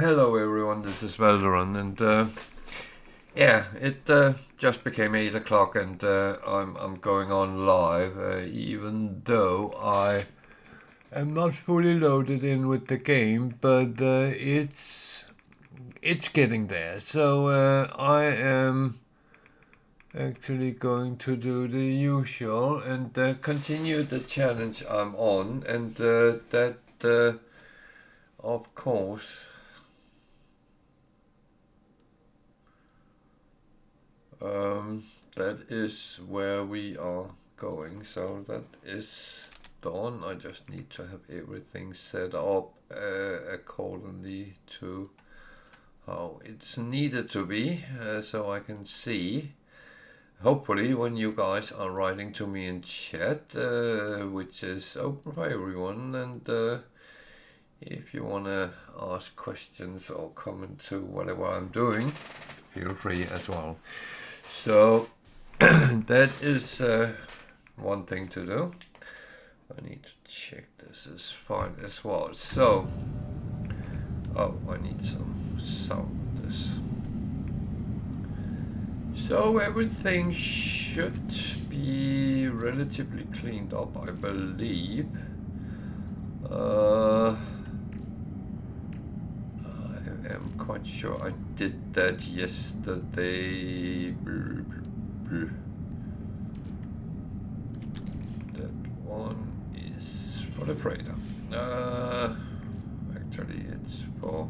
Hello everyone, this is Valderon, and yeah, it just became 8 o'clock, and I'm going on live, even though I am not fully loaded in with the game, but it's getting there. So I am actually going to do the usual and continue the challenge I'm on, and that of course. That is where we are going, so that is done. I just need to have everything set up accordingly to how it's needed to be, so I can see, hopefully, when you guys are writing to me in chat, which is open for everyone, and if you want to ask questions or comment to whatever I'm doing, feel free as well. So that is one thing to do. I need to check this is fine as well. So, oh, I need some sound with this. So everything should be relatively cleaned up, I believe. I am quite sure I did that yesterday. That one is for the trader. Actually, it's for.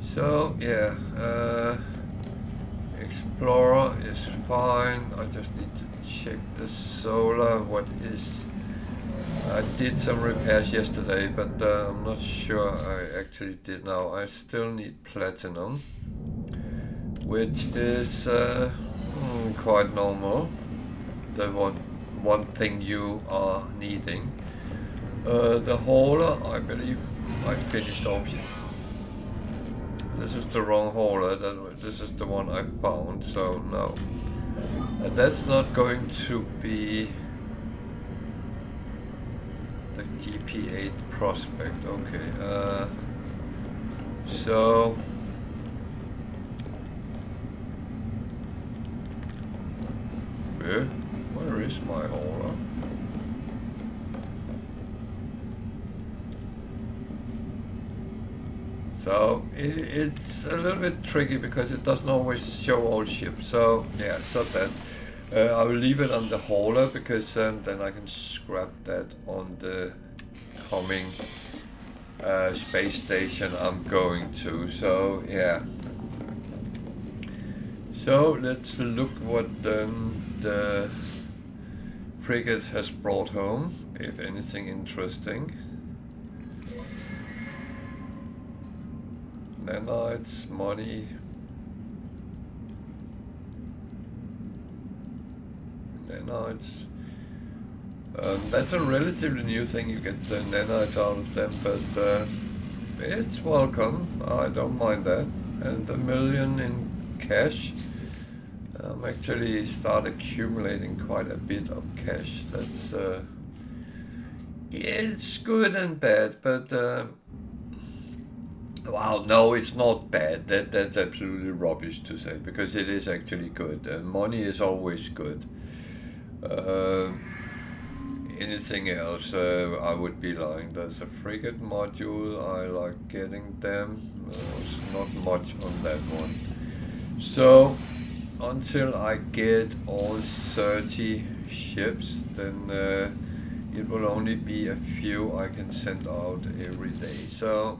So yeah, Explorer is fine. I just need to check the solar. What is? I did some repairs yesterday, but I'm not sure I actually did now. I still need platinum, which is quite normal. The one thing you are needing. The hauler, I believe I finished off. This is the wrong hauler. This is the one I found. So no, that's not going to be. The GP8 prospect, okay, so where is my hauler? So it's a little bit tricky because it doesn't always show all ships, so yeah, so that I will leave it on the hauler because then I can scrap that on the coming space station I'm going to. So yeah. So let's look what the frigate has brought home, if anything interesting. Nanites, money. Nanites. That's a relatively new thing, you get the nanites out of them, but it's welcome, I don't mind that. And $1 million in cash. I'm actually start accumulating quite a bit of cash. That's it's good and bad, but well, no, it's not bad. That's absolutely rubbish to say, because it is actually good. Money is always good. Anything else, I would be lying. There's a frigate module. I like getting them. There's not much on that one. So until I get all 30 ships, then it will only be a few I can send out every day. So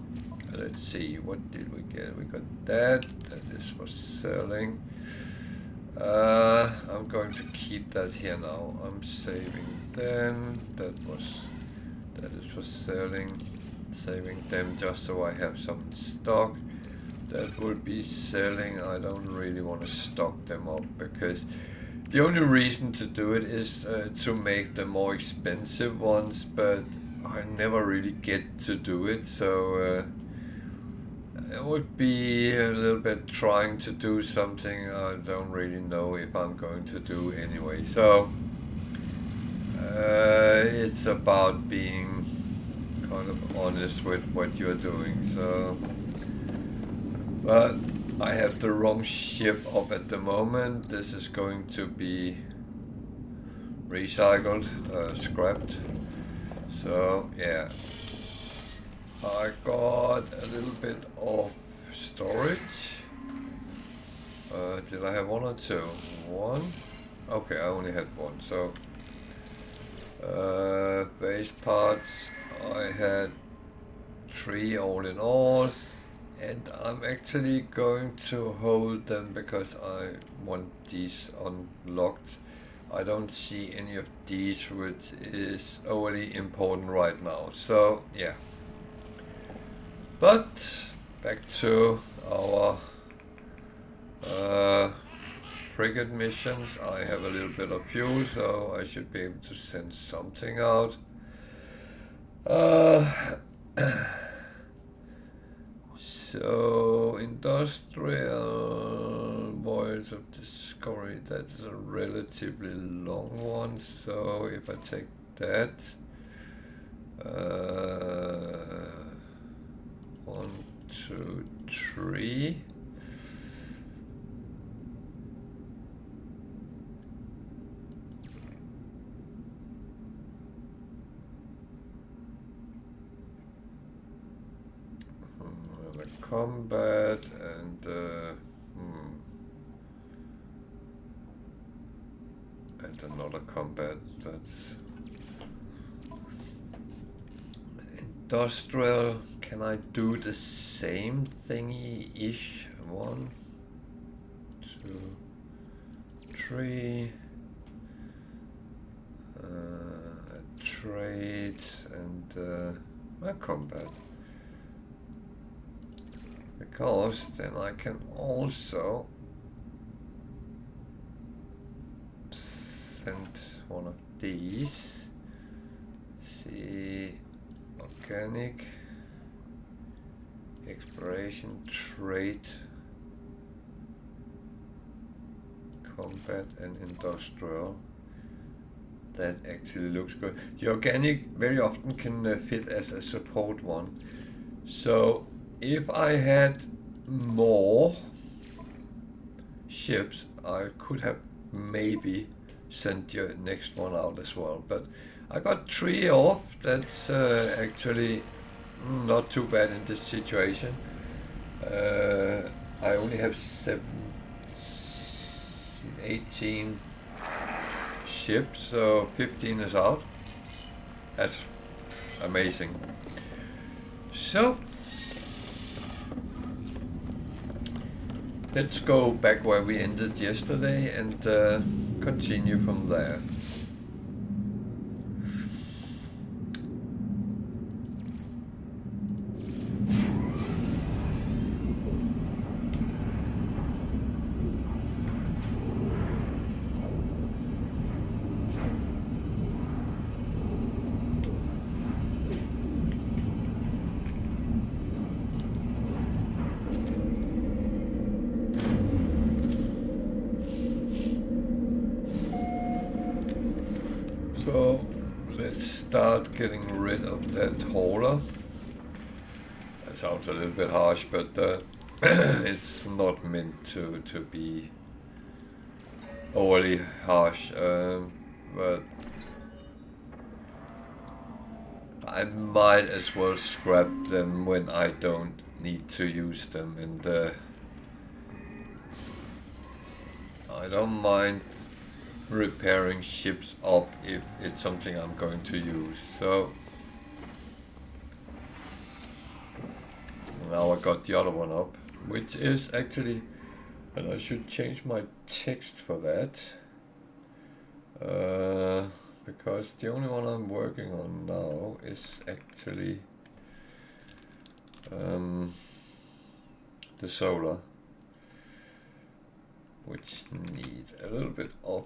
let's see, what did we get? We got that. That is for selling. I'm going to keep that here now. I'm saving them. That is for selling. Saving them just so I have some in stock. That will be selling. I don't really want to stock them up because the only reason to do it is to make the more expensive ones, but I never really get to do it, so it would be a little bit trying to do something I don't really know if I'm going to do anyway. So It's about being kind of honest with what you're doing. So, but I have the wrong ship up at the moment. This is going to be recycled, scrapped. So yeah, I got a little bit of storage. Did I have one or two? One? Okay, I only had one. So base parts, I had 3 all in all, and I'm actually going to hold them because I want these unlocked. I don't see any of these, which is overly important right now. So yeah, but back to our frigate missions. I have a little bit of fuel, so I should be able to send something out. So industrial voyage of discovery, that's a relatively long one. So if I take that, 1, 2, 3. Combat and another combat. That's industrial. Can I do the same thingy-ish? 1, 2, 3. A trade and a combat. Because then I can also send one of these. See, organic, exploration, trade, combat and industrial. That actually looks good. The organic very often can fit as a support one. So if I had more ships, I could have maybe sent the next one out as well. But I got 3 off. That's actually not too bad in this situation. I only have 18 ships, so 15 is out. That's amazing. So let's go back where we ended yesterday and continue from there. So let's start getting rid of that hauler. That sounds a little bit harsh, but it's not meant to be overly harsh. But I might as well scrap them when I don't need to use them, and I don't mind repairing ships up if it's something I'm going to use. So now I got the other one up, which is actually, and I should change my text for that, because the only one I'm working on now is actually the solar, which need a little bit of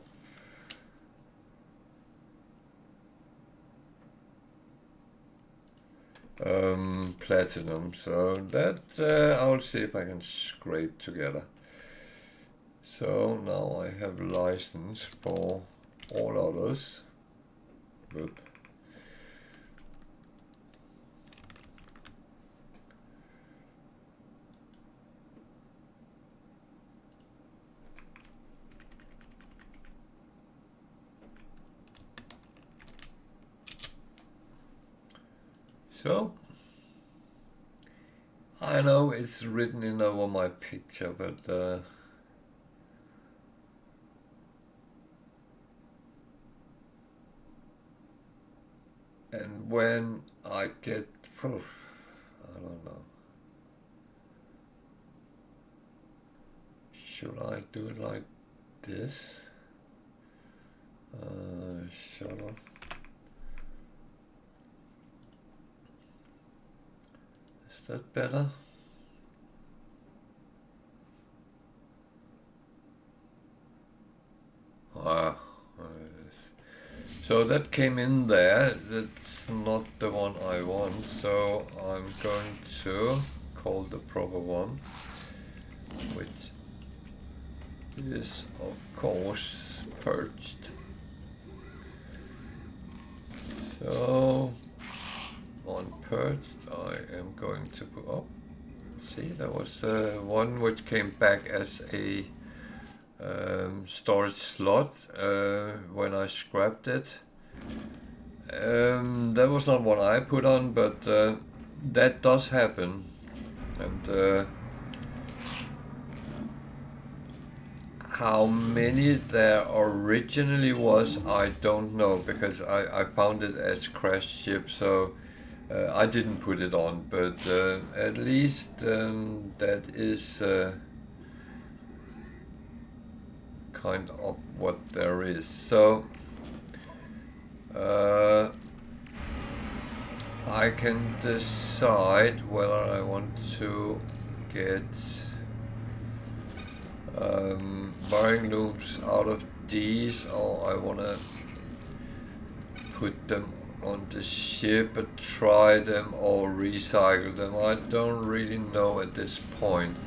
platinum, so that I'll see if I can scrape together. So now I have license for all others. Whoop. So, I know it's written in over my picture, but and when I get, I don't know, should I do it like this? Shut up. Is that better? So that came in there. That's not the one I want, so I'm going to call the proper one, which is of course perched. So on perched I am going to put, oh, see, there was one which came back as a storage slot when I scrapped it. That was not what I put on, but that does happen. And how many there originally was, I don't know, because I found it as crashed ship, so I didn't put it on, but at least that is kind of what there is. So I can decide whether I want to get wiring loops out of these, or I want to put them on the ship and try them or recycle them. I don't really know at this point.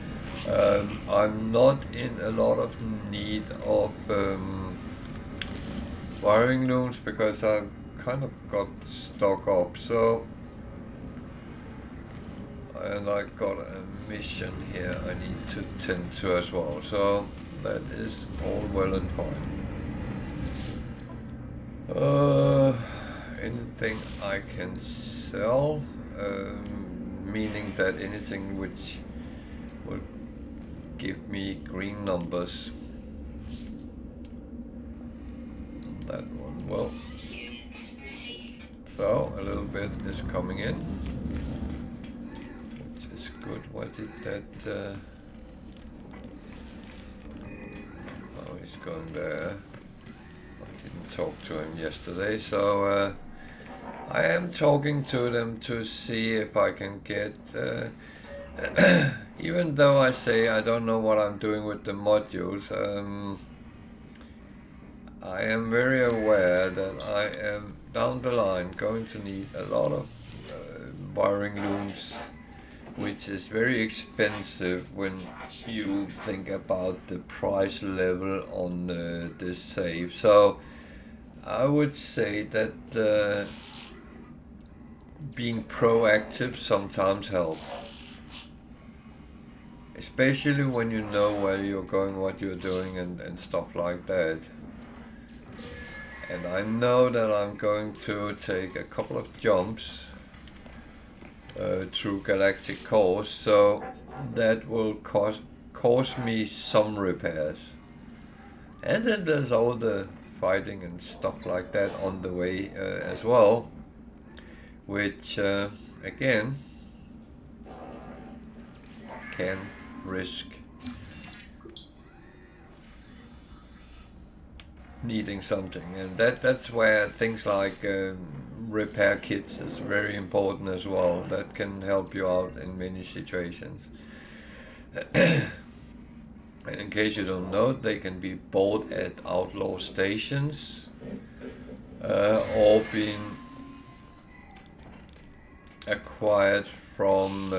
I'm not in a lot of need of wiring looms because I've kind of got stock up. So, and I got a mission here I need to tend to as well. So that is all well and fine. Anything I can sell, meaning that anything which will give me green numbers. That one, well, so a little bit is coming in, which is good. What did that, oh, he's going there. I didn't talk to him yesterday, so I am talking to them to see if I can get, even though I say I don't know what I'm doing with the modules, I am very aware that I am down the line going to need a lot of wiring looms, which is very expensive when you think about the price level on this save. So I would say that being proactive sometimes helps. Especially when you know where you're going, what you're doing, and stuff like that. And I know that I'm going to take a couple of jumps through galactic cores, so that will cause me some repairs. And then there's all the fighting and stuff like that on the way as well, which again can risk needing something, and that's where things like repair kits is very important as well. That can help you out in many situations. And in case you don't know, they can be bought at outlaw stations or being acquired from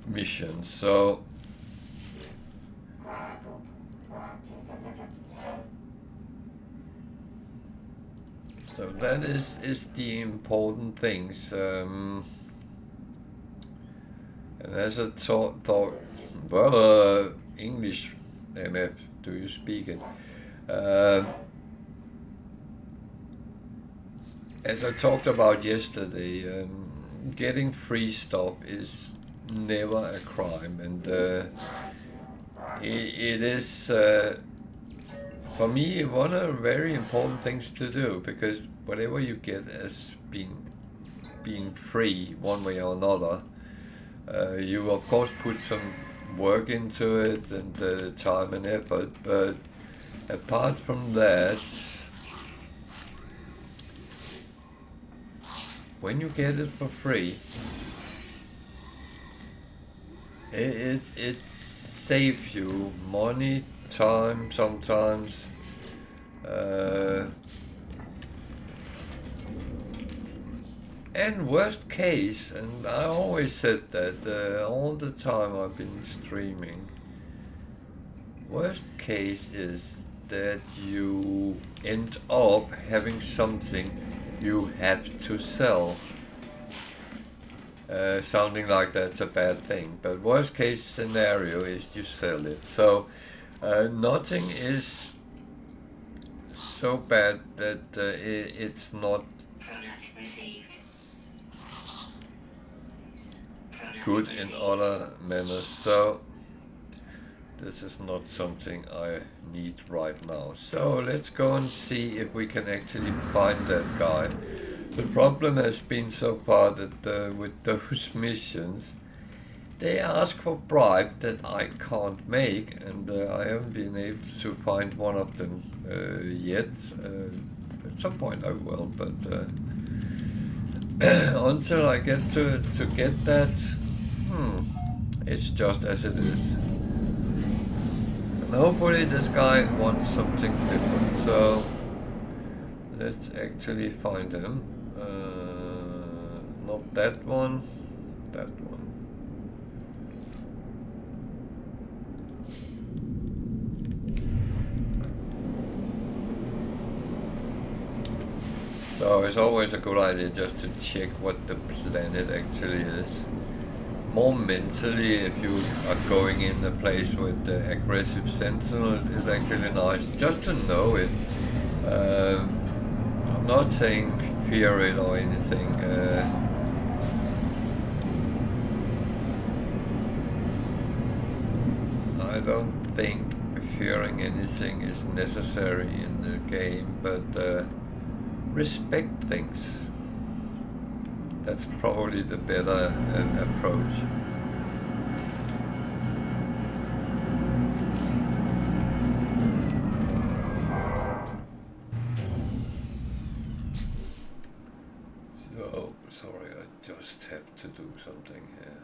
missions. So So that is the important things. And as I thought, well, English, MF, do you speak it? As I talked about yesterday, getting free stuff is never a crime, and it is for me one of the very important things to do, because whatever you get as being free one way or another, you of course put some work into it and time and effort, but apart from that, when you get it for free, it saves you money, time sometimes, and worst case, and I always said that all the time I've been streaming, worst case is that you end up having something you have to sell. Sounding like that's a bad thing, but worst case scenario is you sell it. So nothing is so bad that it's not good in other manners. So this is not something I need right now. So let's go and see if we can actually find that guy. The problem has been so far that with those missions, they ask for bribe that I can't make, and I haven't been able to find one of them yet. At some point I will, but until I get to get that, it's just as it is. And hopefully this guy wants something different, so let's actually find him. Not that one, that one. So it's always a good idea just to check what the planet actually is. More mentally, if you are going in a place with aggressive sentinels, it's actually nice just to know it. I'm not saying fear it or anything. I don't think fearing anything is necessary in the game, but respect things. That's probably the better approach. So, sorry, I just have to do something here.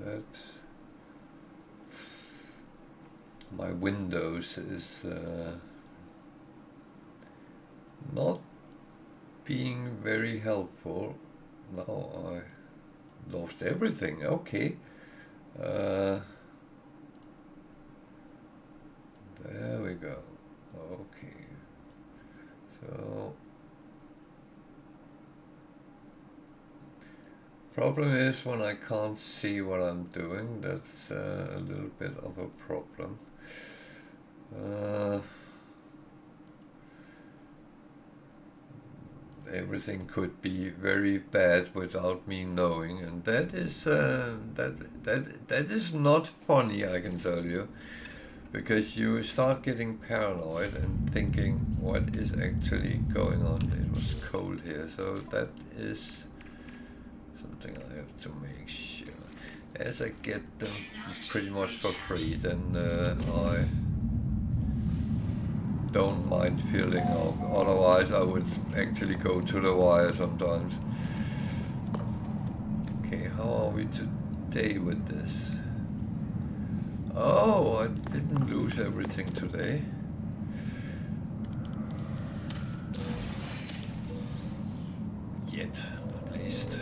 That my Windows is not being very helpful. Now I lost everything. Okay. There we go. Okay. So problem is when I can't see what I'm doing, that's a little bit of a problem. Everything could be very bad without me knowing, and that is that is not funny, I can tell you. because you start getting paranoid and thinking what is actually going on. It was cold here, so that is something I have to make sure. As I get them pretty much for free, then I don't mind filling up. Otherwise I would actually go to the wire sometimes. Okay, how are we today with this? Oh, I didn't lose everything today. Yet, at least.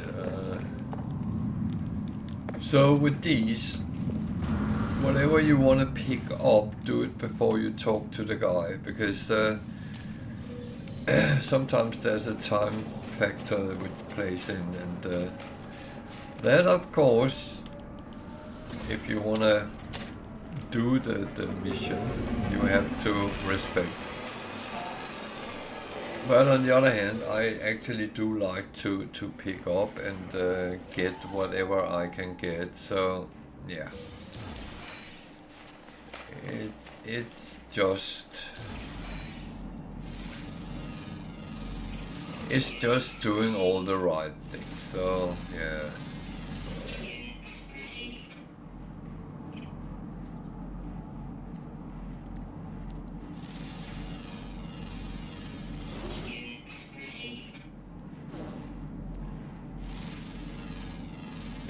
So with these, whatever you want to pick up, do it before you talk to the guy, because sometimes there's a time factor which plays in, and that of course, if you want to do the mission, you have to respect. But on the other hand, I actually do like to pick up and get whatever I can get, so yeah. It's just doing all the right things, so yeah.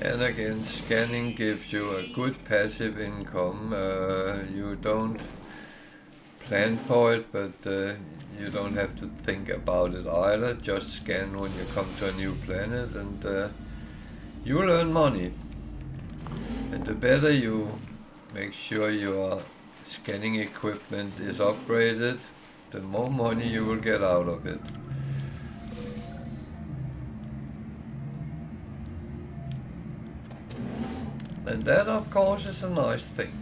And again, scanning gives you a good passive income. You don't plan for it, but you don't have to think about it either. Just scan when you come to a new planet, and you will earn money. And the better you make sure your scanning equipment is upgraded, the more money you will get out of it. And that, of course, is a nice thing.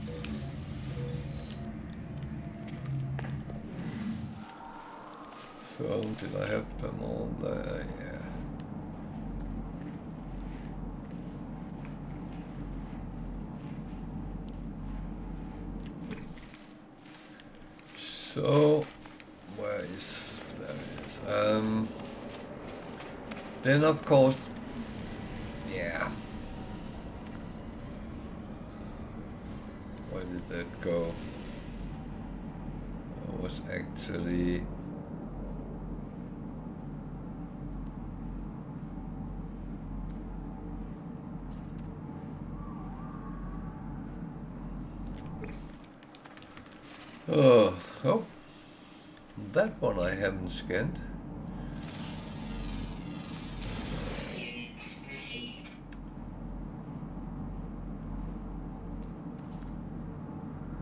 So, did I have them all there? Yeah. So, where is... there it is. Then, of course, yeah. Where did that go? I was actually... Oh, that one I haven't scanned.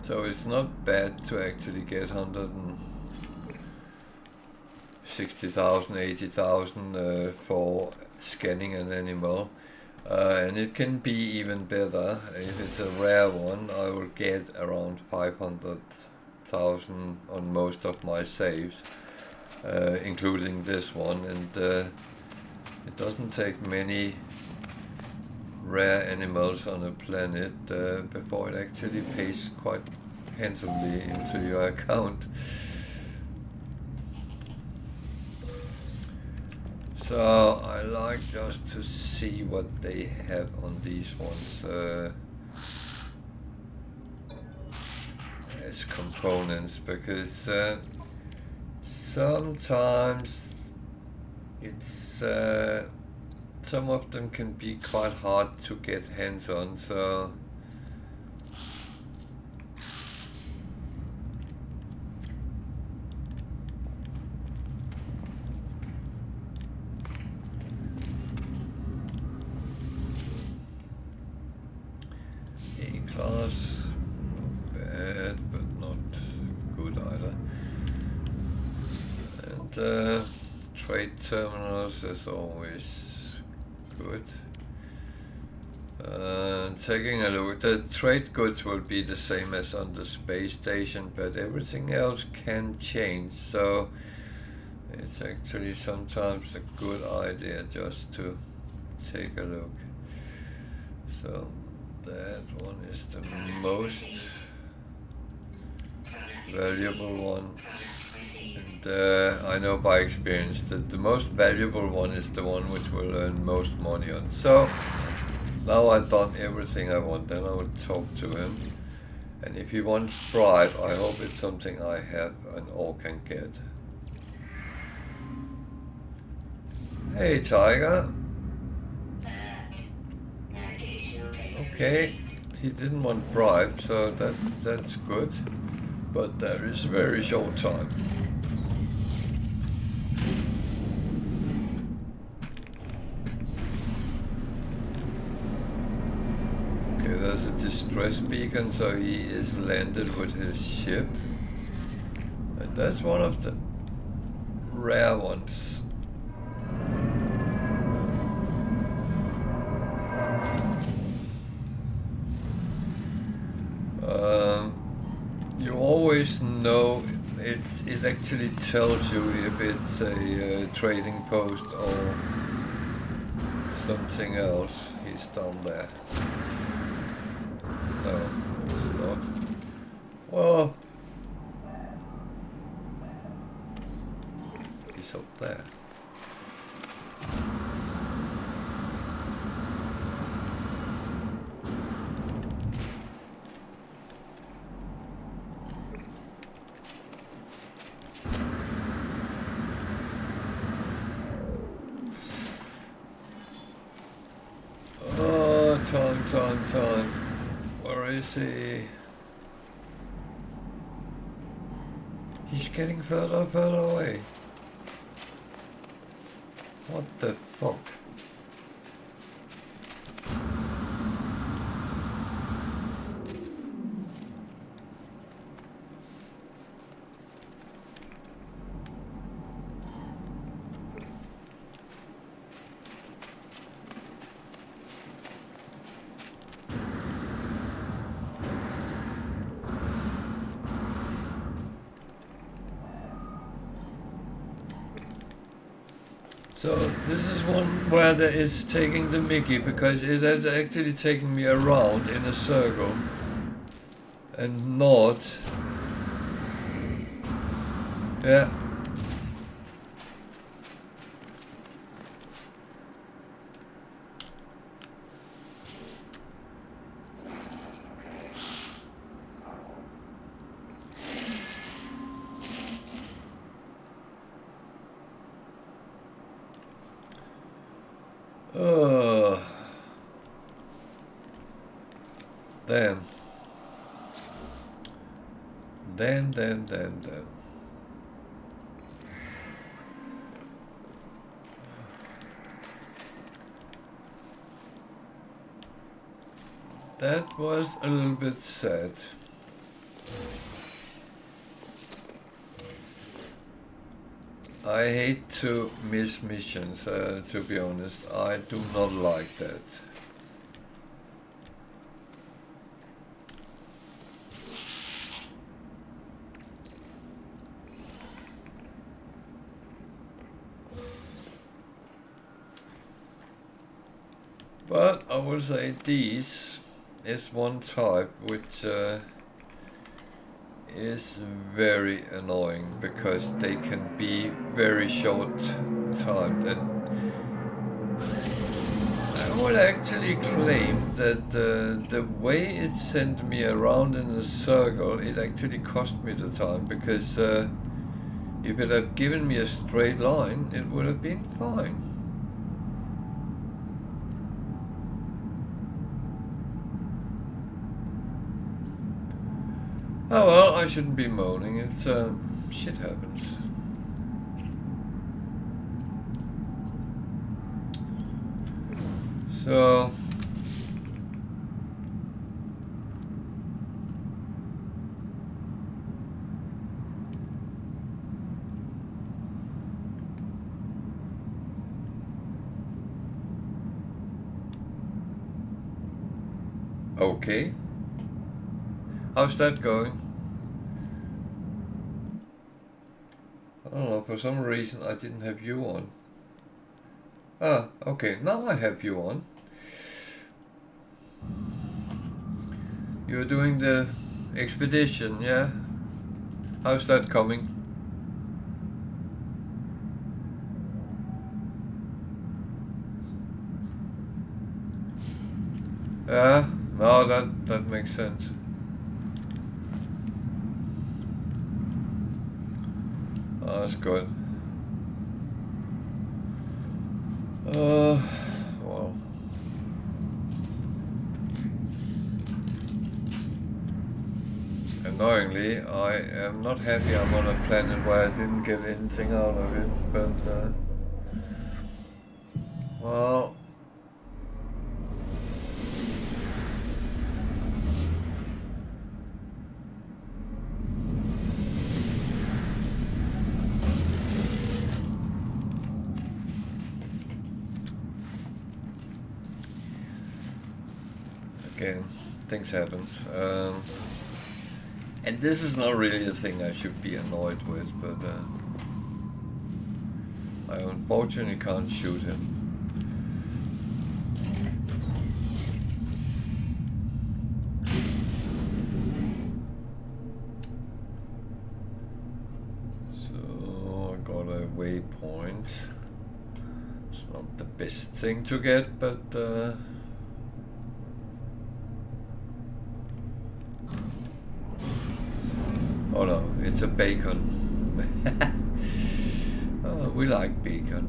So it's not bad to actually get 160,000, 80,000 for scanning an animal. And it can be even better. If it's a rare one, I will get around 500,000 on most of my saves, including this one. And it doesn't take many rare animals on a planet before it actually pays quite handsomely into your account. So I like just to see what they have on these ones as components, because sometimes it's some of them can be quite hard to get hands on, so A-class, not bad, but not good either. And trade terminals is always good. Taking a look, the trade goods will be the same as on the space station, but everything else can change, so it's actually sometimes a good idea just to take a look. So that one is the most valuable one. And I know by experience that the most valuable one is the one which will earn most money on. So now I've done everything I want, then I would talk to him. And if he wants bribe, I hope it's something I have and or can get. Hey Tiger. Okay, he didn't want bribe, so that's good. But there is very short time. Okay, there's a distress beacon, so he is landed with his ship. And that's one of the rare ones. You always know, it actually tells you if it's a trading post or something else. He's down there. No, he's not. Well, he's up there. Time. Where is he? He's getting further away. What the fuck? So this is one where that is taking the mickey, because it has actually taken me around in a circle and not, yeah. Damn. That was a little bit sad. I hate to miss missions, to be honest. I do not like that. But I will say these is one type which is very annoying, because they can be very short timed, and I would actually claim that the way it sent me around in a circle, it actually cost me the time, because if it had given me a straight line, it would have been fine. Oh well, I shouldn't be moaning, it's shit happens. So okay. How's that going? I don't know, for some reason I didn't have you on. Ah, okay, now I have you on. You're doing the expedition, yeah? How's that coming? Yeah, no, that makes sense. Oh, that's good. Well. Annoyingly, I am not happy I'm on a planet where I didn't get anything out of it, but well. Again, things happen. And this is not really a thing I should be annoyed with, but I unfortunately can't shoot him. So I got a waypoint. It's not the best thing to get, but oh no, it's a beacon. Oh, we like beacon.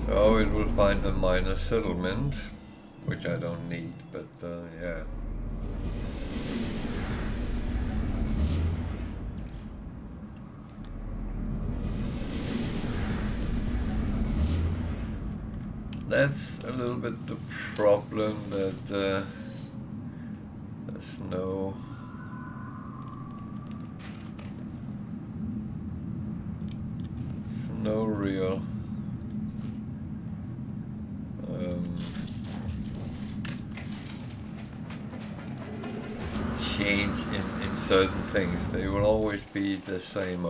So it will find a minor settlement, which I don't need, but yeah. That's a little bit the problem, that there's no real change in certain things. They will always be the same.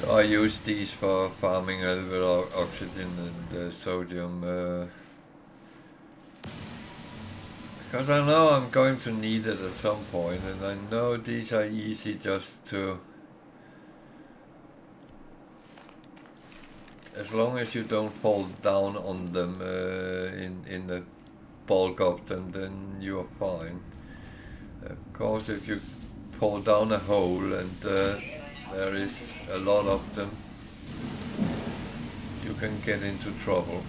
I use these for farming a little bit of oxygen and sodium, because I know I'm going to need it at some point, and I know these are easy just to, as long as you don't fall down on them in the bulk of them, then you're fine. Of course, if you fall down a hole and there is a lot of them, you can get into trouble.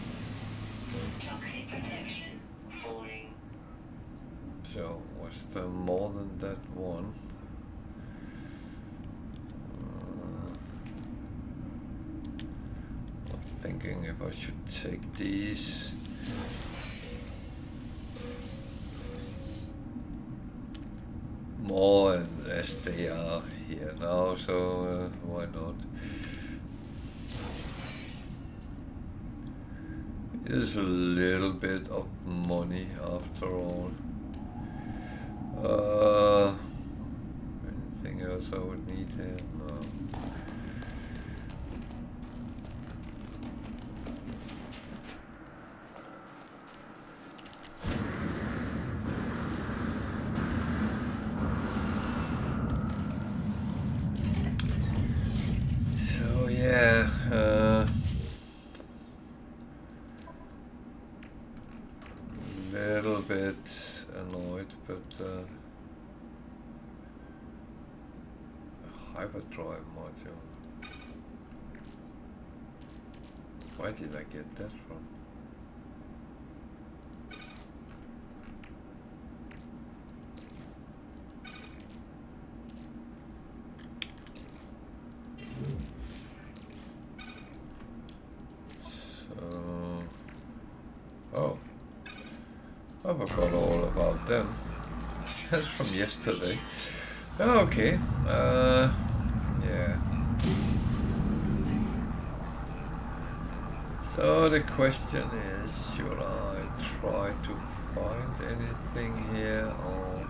Toxic protection falling. So, was there more than that one? I'm thinking if I should take these. More and less they are here now, so why not? It is a little bit of money after all. Anything else I would need here? No. So yeah, little bit annoyed, but hyperdrive module. Where did I get that from? So, oh, I forgot all about them. That's from yesterday. Okay, yeah. So the question is, should I try to find anything here, or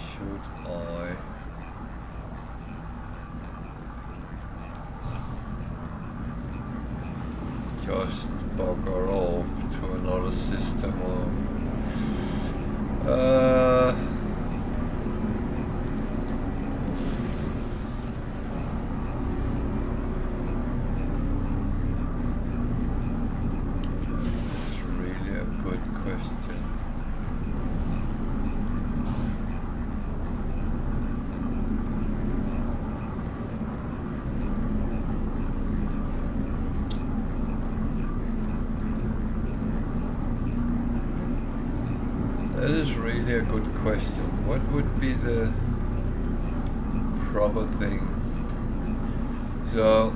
should I just bugger off to another system, or it's really a good question. That is really a good question. What would be the proper thing? So,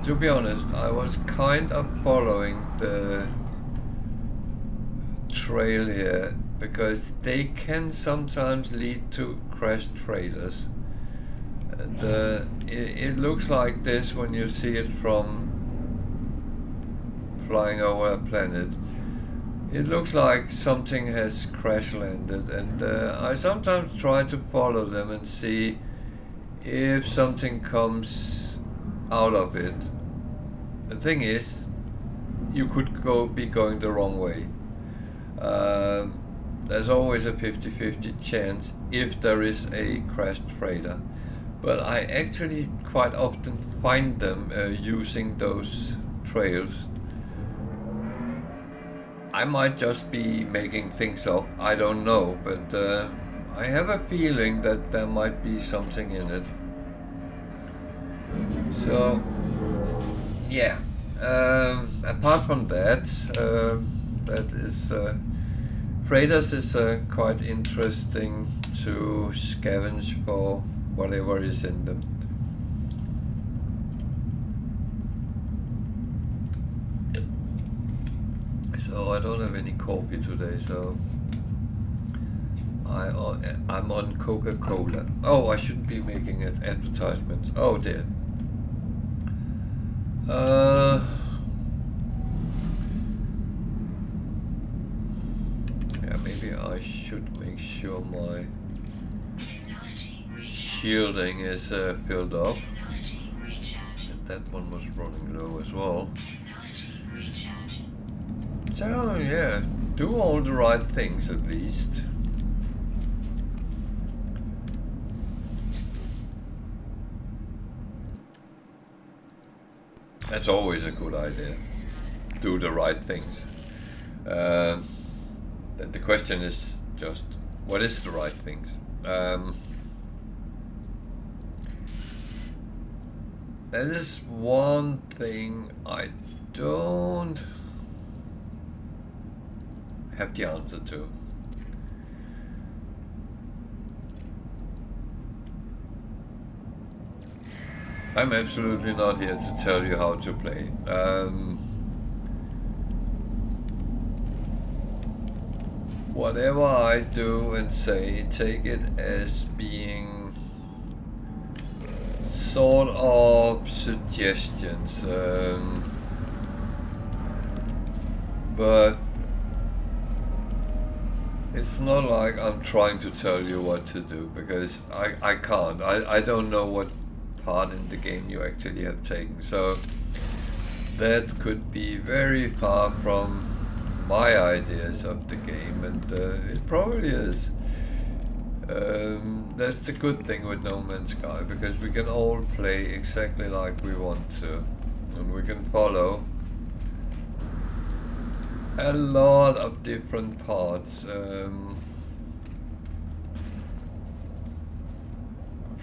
to be honest, I was kind of following the trail here because they can sometimes lead to crashed freighters. And it looks like this when you see it from flying over a planet. It looks like something has crash landed, and I sometimes try to follow them and see if something comes out of it. The thing is, you could be going the wrong way. There's always a 50-50 chance if there is a crashed freighter, but I actually quite often find them using those trails. I might just be making things up, I don't know, but I have a feeling that there might be something in it. So, yeah, apart from that, that is, freighters is quite interesting to scavenge for whatever is in them. So I don't have any coffee today, so I'm on Coca-Cola. Oh, I shouldn't be making it advertisements. Oh dear. Yeah, maybe I should make sure my shielding is filled up. And that one was running low as well. So yeah, do all the right things at least. That's always a good idea. Do the right things. Then the question is just, what is the right things? That is one thing I don't have the answer to. I'm absolutely not here to tell you how to play. Whatever I do and say, take it as being sort of suggestions, but it's not like I'm trying to tell you what to do, because I can't. I don't know what part in the game you actually have taken, so that could be very far from my ideas of the game, and it probably is. That's the good thing with No Man's Sky, because we can all play exactly like we want to, and we can follow a lot of different parts.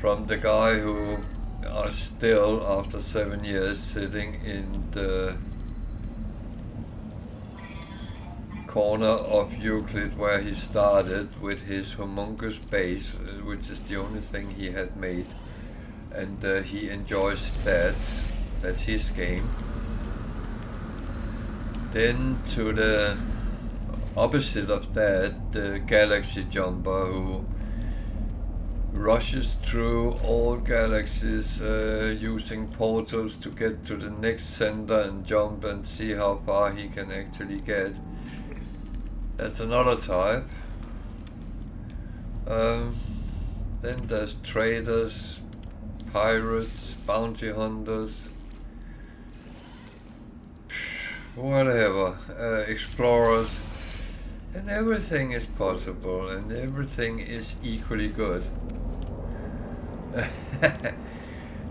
from the guy who are still, after 7 years, sitting in the corner of Euclid where he started with his humongous base, which is the only thing he had made, and he enjoys that. That's his game. Then to the opposite of that, the galaxy jumper who rushes through all galaxies using portals to get to the next center and jump and see how far he can actually get. That's another type. Then there's traders, pirates, bounty hunters, whatever, explorers, and everything is possible and everything is equally good.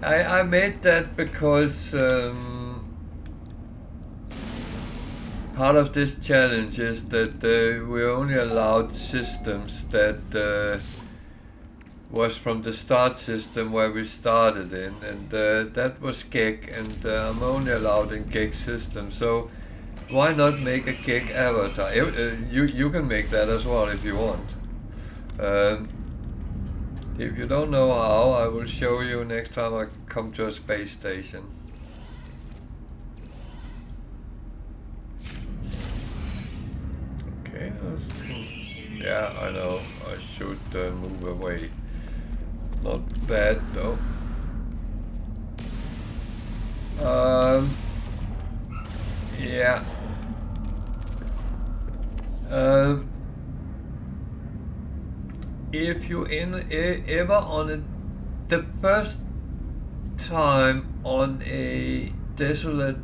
I made that because part of this challenge is that we only allowed systems that was from the start system where we started in, and that was gig, and I'm only allowed in gig systems, so why not make a gig avatar? You can make that as well if you want. If you don't know how, I will show you next time I come to a space station. Okay, yeah, I know, I should move away. Not bad though. Yeah. If you ever on it, the first time on a desolate,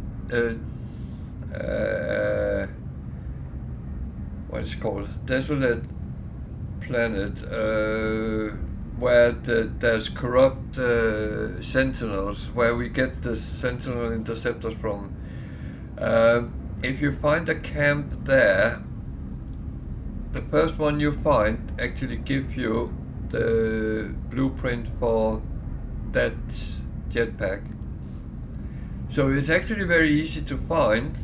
what is it called? Desolate planet, where there's corrupt sentinels, where we get the sentinel interceptors from. If you find a camp there, the first one you find actually gives you the blueprint for that jetpack. So it's actually very easy to find,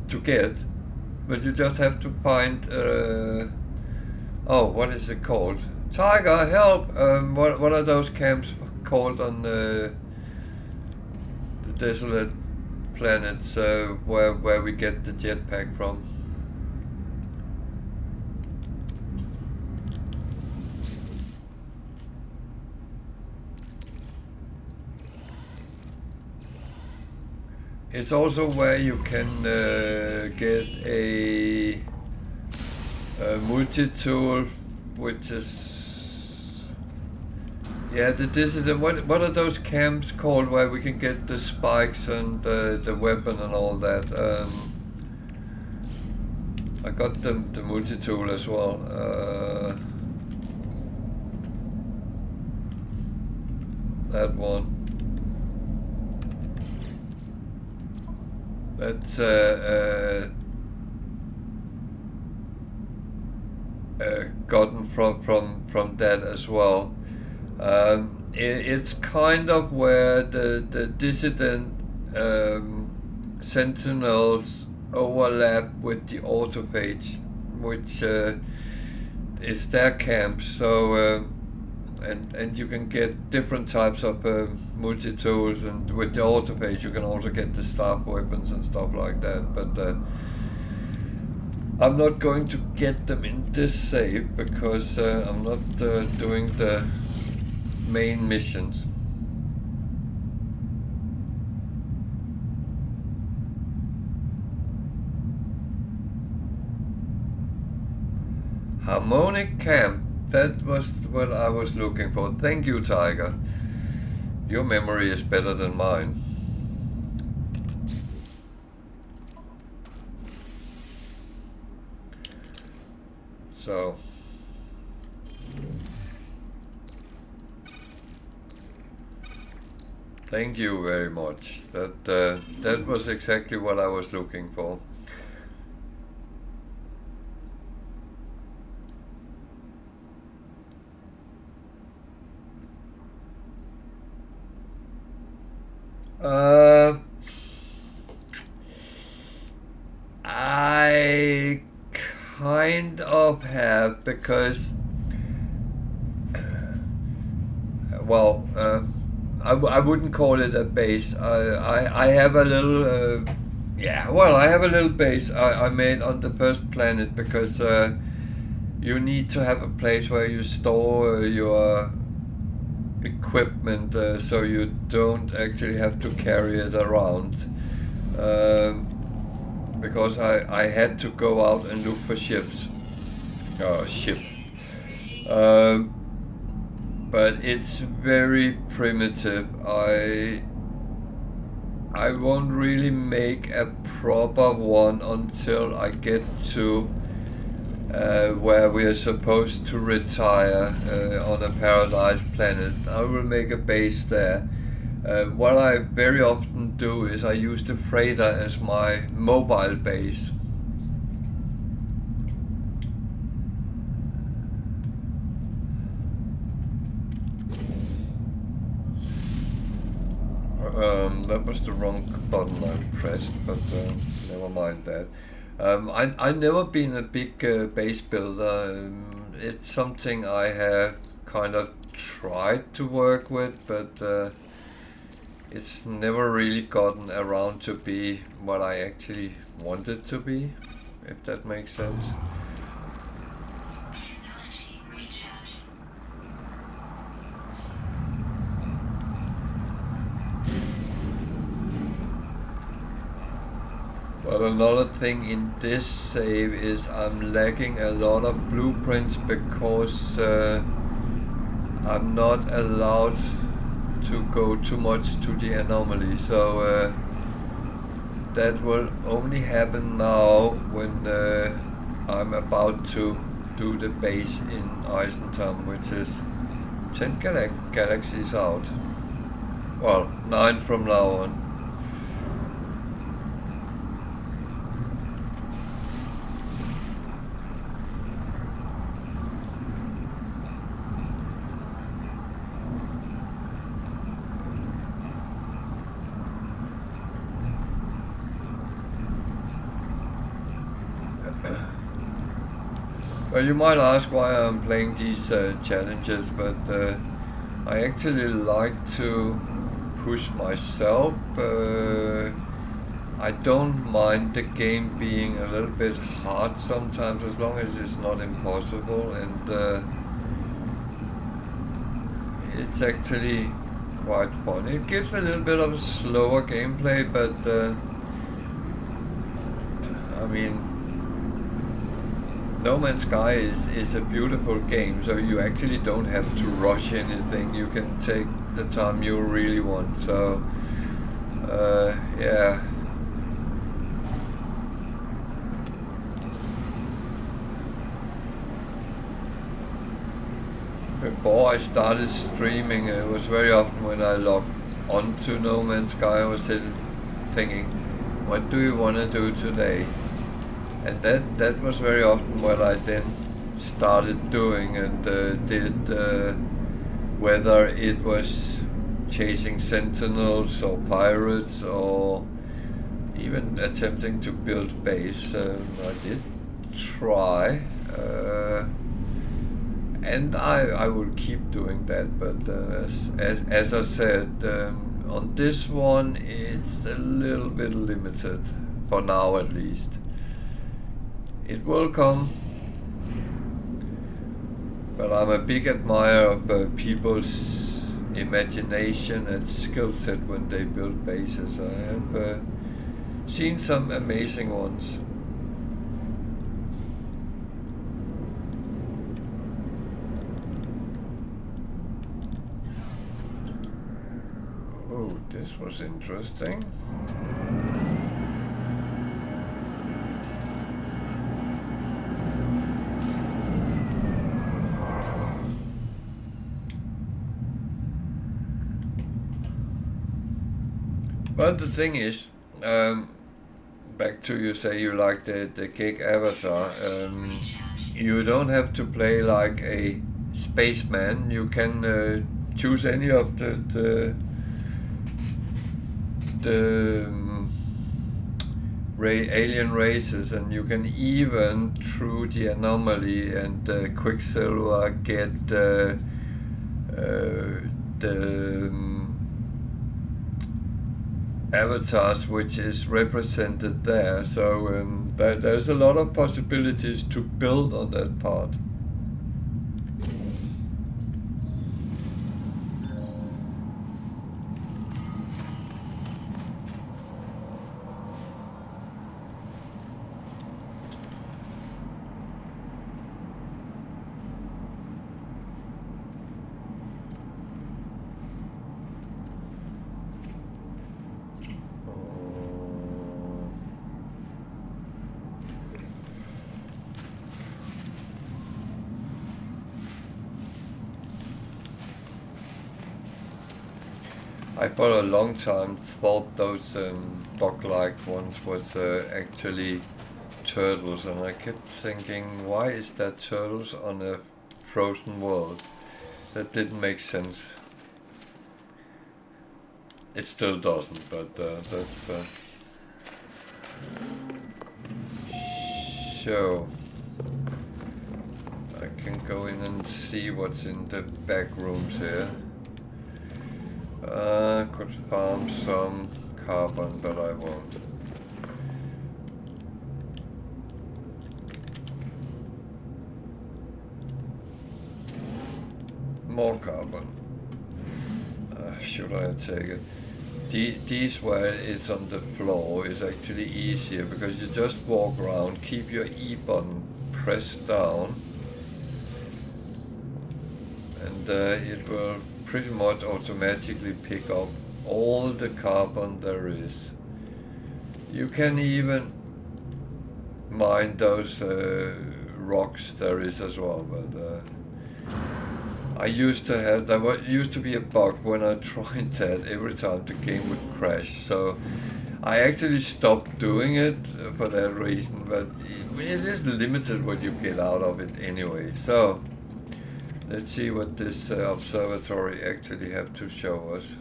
to get, but you just have to find, what is it called? Tiger, help! What are those camps called on the desolate planets where we get the jetpack from? It's also where you can get a multi-tool, which is, yeah, the dissident. What are those camps called where we can get the spikes and the weapon and all that? I got the multi-tool as well. That one. That's gotten from that as well. It's kind of where the dissident sentinels overlap with the autophage, which is their camp. So and you can get different types of multi-tools, and with the autophage you can also get the staff weapons and stuff like that, but I'm not going to get them in this save because I'm not doing the main missions. Harmonic Camp. That was what I was looking for. Thank you, Tiger. Your memory is better than mine. So, thank you very much. That was exactly what I was looking for. I kind of have, because well, I wouldn't call it a base. I have a little yeah, well, I have a little base I made on the first planet, because you need to have a place where you store your equipment, so you don't actually have to carry it around. Because I had to go out and look for ships. Ship. But it's very primitive. I won't really make a proper one until I get to where we are supposed to retire on a paradise planet. I will make a base there. What I very often do is I use the freighter as my mobile base. That was the wrong button I pressed, but never mind that. I've never been a big base builder. It's something I have kind of tried to work with, but it's never really gotten around to be what I actually want it to be, if that makes sense. But another thing in this save is I'm lacking a lot of blueprints, because I'm not allowed to go too much to the anomaly, so that will only happen now when I'm about to do the base in Eissentam, which is 10 galaxies out. Well, 9 from now on. Well, you might ask why I'm playing these challenges, but I actually like to push myself. I don't mind the game being a little bit hard sometimes, as long as it's not impossible, and it's actually quite fun. It gives a little bit of slower gameplay, but I mean, No Man's Sky is a beautiful game, so you actually don't have to rush anything. You can take the time you really want. So, yeah. Before I started streaming, it was very often when I logged onto No Man's Sky, I was thinking, what do you want to do today? And that was very often what I then started doing, and did, whether it was chasing sentinels or pirates or even attempting to build base. I did try, and I will keep doing that, but as I said, on this one it's a little bit limited, for now at least. It will come, but I'm a big admirer of people's imagination and skill set when they build bases. I have seen some amazing ones. Oh, this was interesting. But the thing is, back to you say you like the gig avatar, you don't have to play like a spaceman. You can choose any of the alien races, and you can even, through the anomaly and Quicksilver, get the avatars which is represented there. So there's a lot of possibilities to build on that part. I for a long time thought those dog-like ones was actually turtles, and I kept thinking, why is that turtles on a frozen world? That didn't make sense. It still doesn't, but that's so I can go in and see what's in the back rooms here. Could farm some carbon, but I won't. More carbon. Should I take it? These where it's on the floor is actually easier because you just walk around, keep your E button pressed down, and it will pretty much automatically pick up all the carbon there is. You can even mine those rocks there is as well, but I used to have, used to be a bug when I tried that. Every time the game would crash, so I actually stopped doing it for that reason, but it is limited what you get out of it anyway. So let's see what this observatory actually have to show us.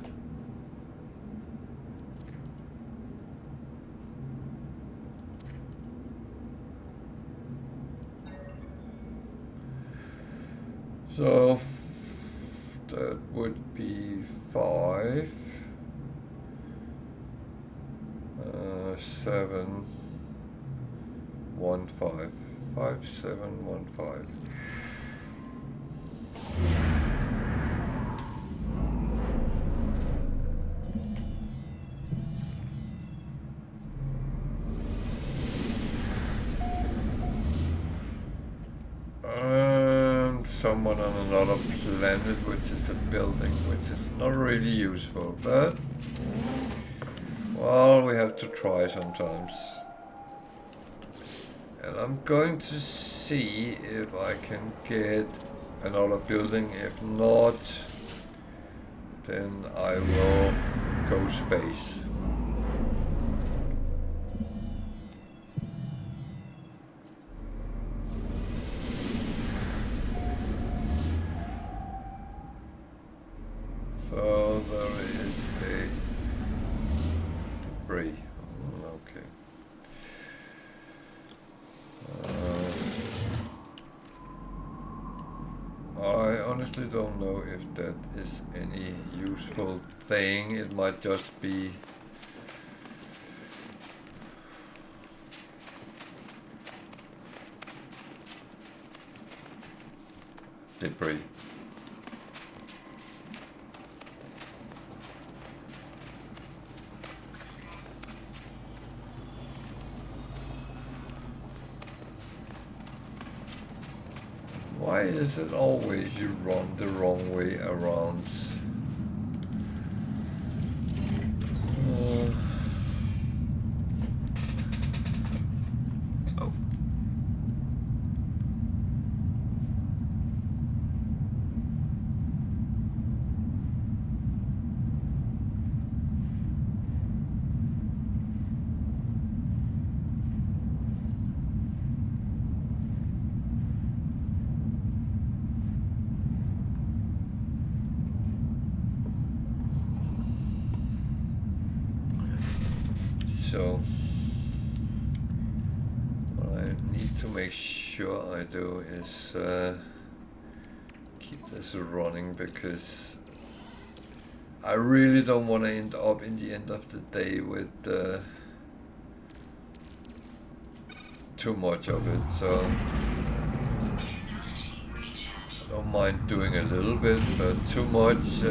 So that would be 5, 7, 1, 5, 5, 7, 1, 5. Someone on another planet, which is a building, which is not really useful, but well, we have to try sometimes. And I'm going to see if I can get another building. If not, then I will go space. So there is a debris. Okay. I honestly don't know if that is any useful thing. It might just be debris. Why is it always you run the wrong way around? Oh. So what I need to make sure I do is keep this running, because I really don't want to end up in the end of the day with too much of it, so I don't mind doing a little bit, but too much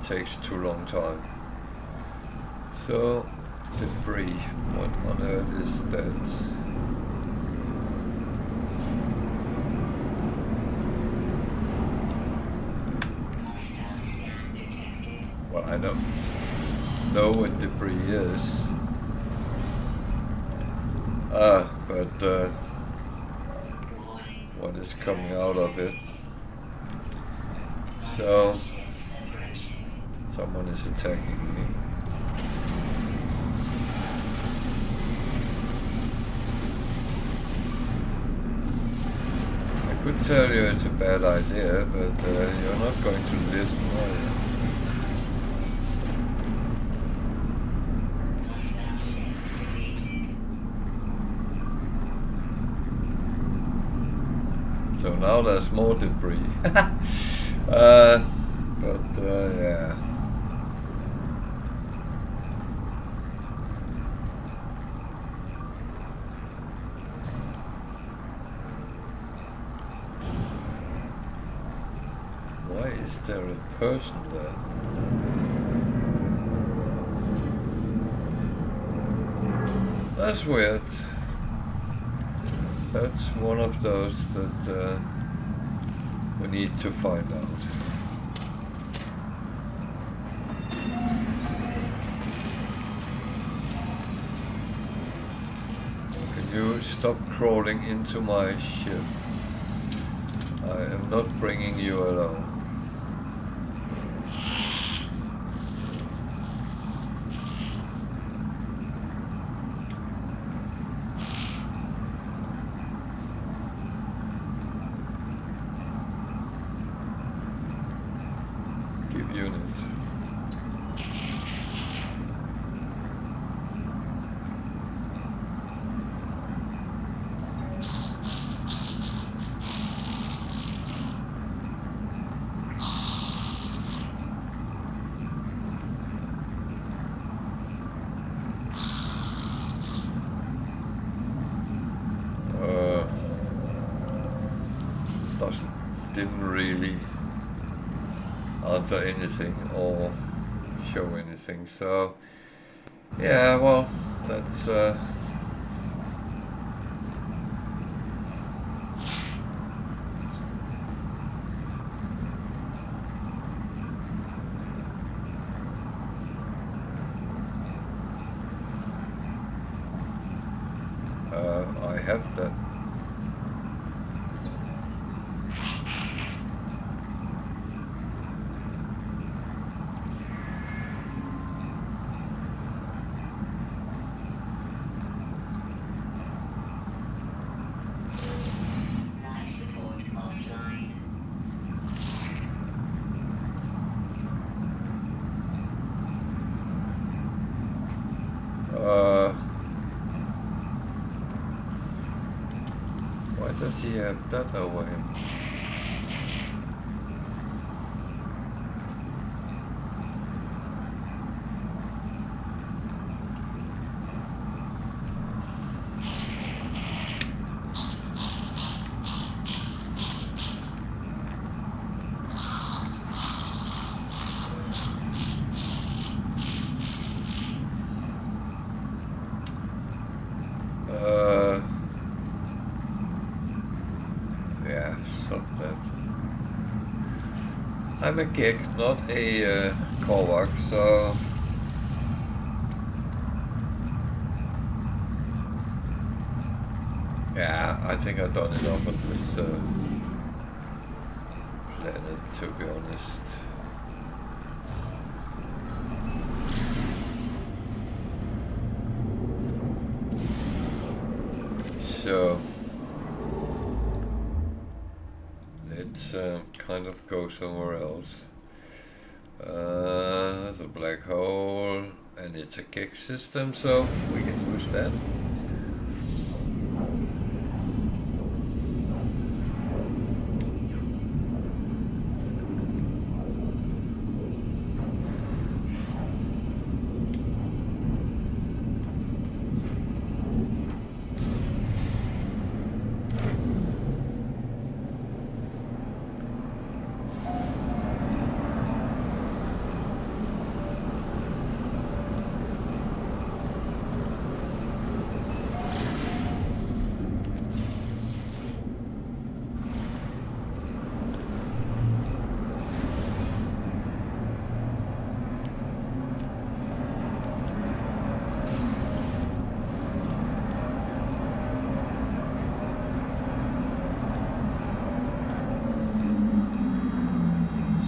takes too long time. So, debris, what on earth is that? Well, I don't know what debris is. But what is coming out of it? So, someone is attacking me. I could tell you it's a bad idea, but you're not going to listen, are you? So now there's more debris. Yeah. Why is there a person there? That's weird. That's one of those that we need to find out. Can you stop crawling into my ship? I am not bringing you along. Didn't really answer anything or show anything, so yeah, well, that's I have that. Why does he have that over him? I'm a geek, not a Korvac, so yeah, I think I've done enough on this planet, to be honest. So let's kind of go somewhere else. There's a black hole, and it's a gig system, so we can use that.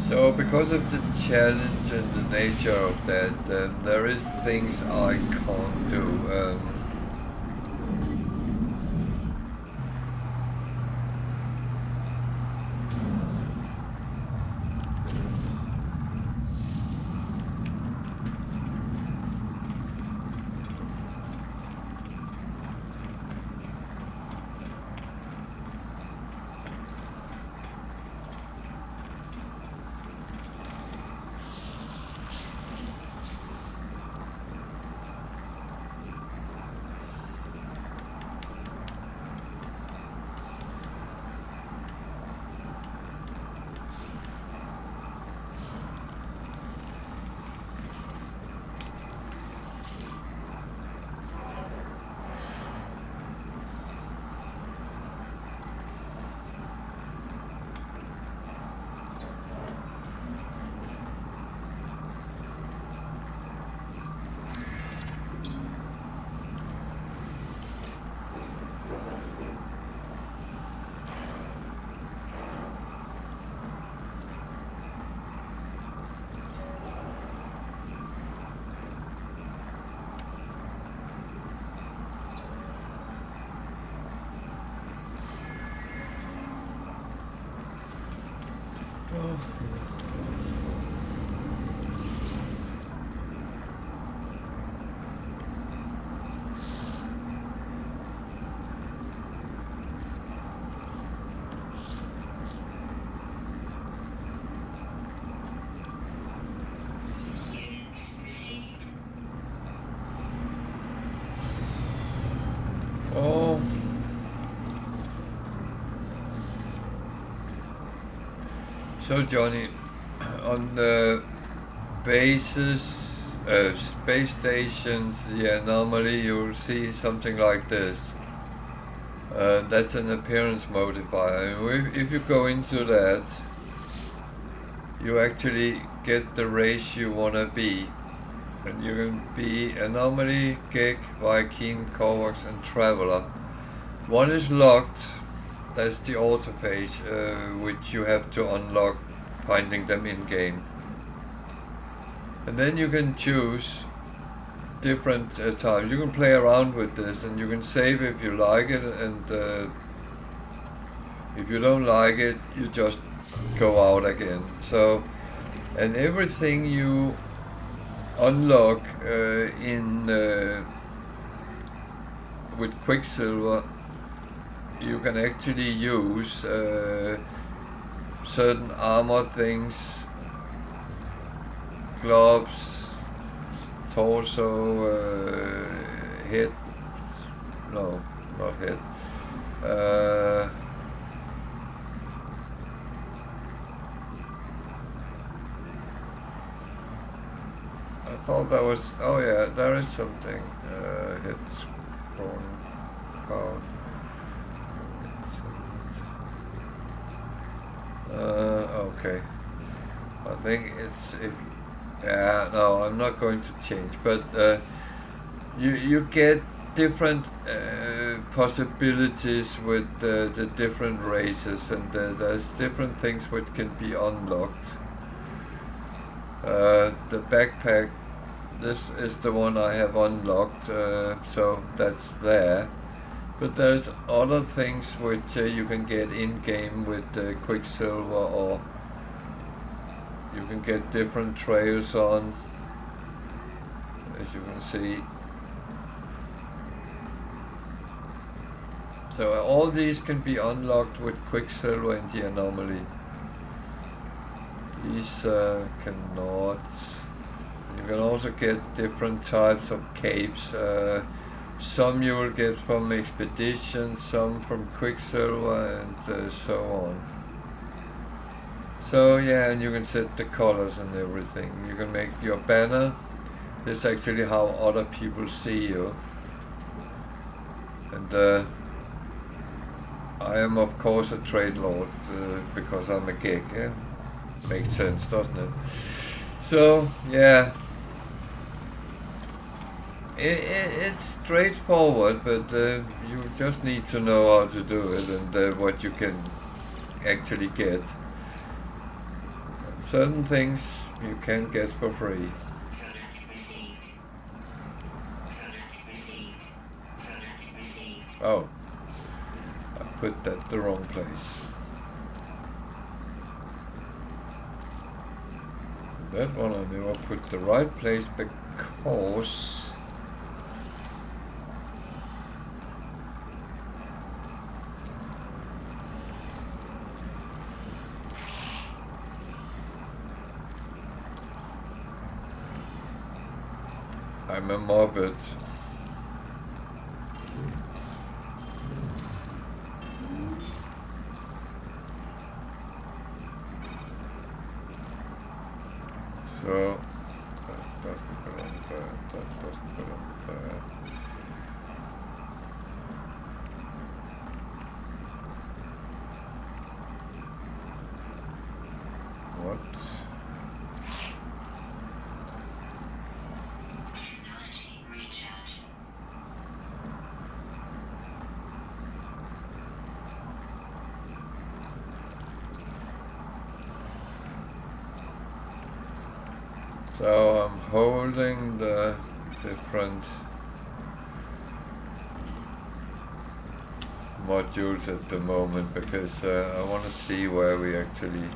So because of the challenge and the nature of that, there is things I can't do. Oh. So Johnny, on the bases, space stations, yeah, normally you'll see something like this. That's an appearance modifier. If you go into that, you actually get the race you want to be. And you can be Anomaly, Gig, Viking, Kovacs and Traveler. One is locked, that's the auto page, which you have to unlock finding them in game. And then you can choose different times. You can play around with this and you can save if you like it, and if you don't like it, you just go out again. So, and everything you unlock with Quicksilver, you can actually use certain armor things, gloves, torso, head, no, not head, I thought that was, oh yeah, there is something, hit the scroll card. Okay. I think it's, yeah, no, I'm not going to change, but you get different possibilities with the different races, and there's different things which can be unlocked. The backpack, this is the one I have unlocked, so that's there. But there's other things which you can get in-game with Quicksilver, or you can get different trails on. as you can see. So all these can be unlocked with Quicksilver in the anomaly. These cannot. You can also get different types of capes. Some you will get from expeditions, some from Quicksilver, and so on. So yeah, and you can set the colors and everything. You can make your banner. This is actually how other people see you. And I am of course a trade lord because I'm a geek. Yeah? Makes sense, doesn't it? So yeah, it's straightforward, but you just need to know how to do it and what you can actually get. Certain things you can get for free. Oh, I put that the wrong place. That one I knew I put the right place because I'm a morbid. So that doesn't belong there, that doesn't belong there. What? Technology recharge. So I'm holding the different modules at the moment because I want to see where we're actually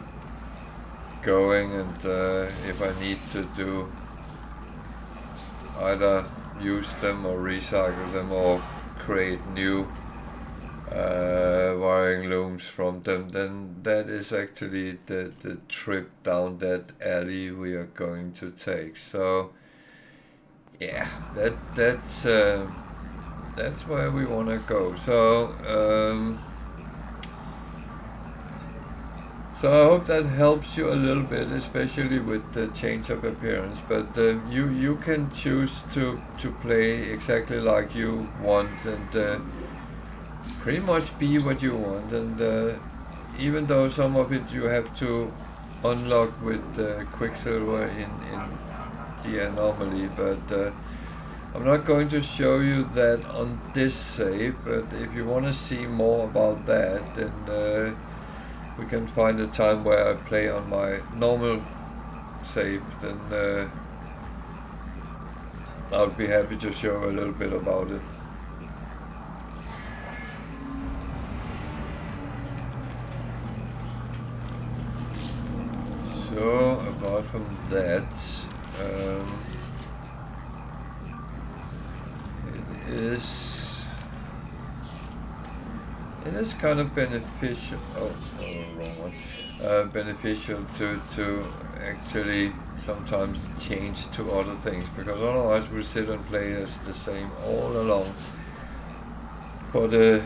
going and if I need to do either use them or recycle them or create new wiring looms from them, then that is actually the trip down that alley we are going to take. So yeah, that's where we want to go. So so I hope that helps you a little bit, especially with the change of appearance. But you can choose to play exactly like you want and pretty much be what you want. And even though some of it you have to unlock with Quicksilver in the anomaly, but I'm not going to show you that on this save. But if you want to see more about that, then we can find a time where I play on my normal save, then I'll be happy to show a little bit about it. So apart from that, it is kind of beneficial. Oh, wrong one. Beneficial to actually sometimes change to other things, because otherwise we sit and play as the same all along for the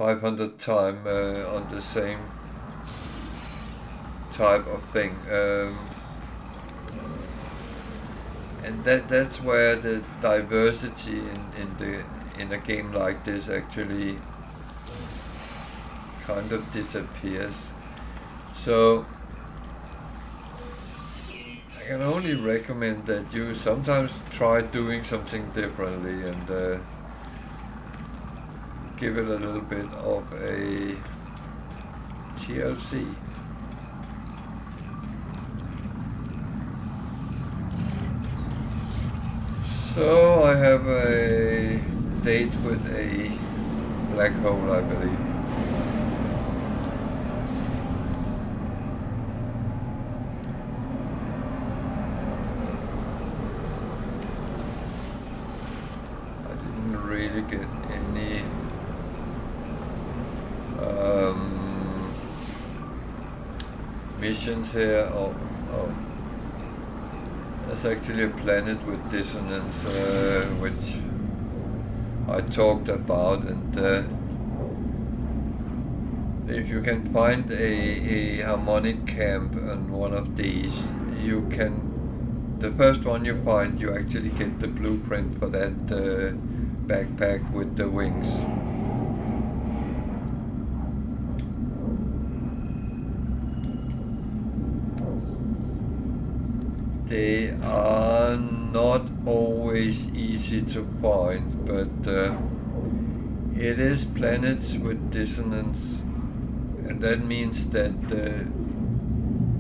500th time on the same type of thing. And that's where the diversity in a game like this actually kind of disappears. So I can only recommend that you sometimes try doing something differently and give it a little bit of a TLC. So I have a date with a black hole, I believe. missions here. Oh, there's actually a planet with dissonance, which I talked about, and if you can find a harmonic camp on one of these, you can, the first one you find, you actually get the blueprint for that backpack with the wings. They are not always easy to find, but it is planets with dissonance, and that means that the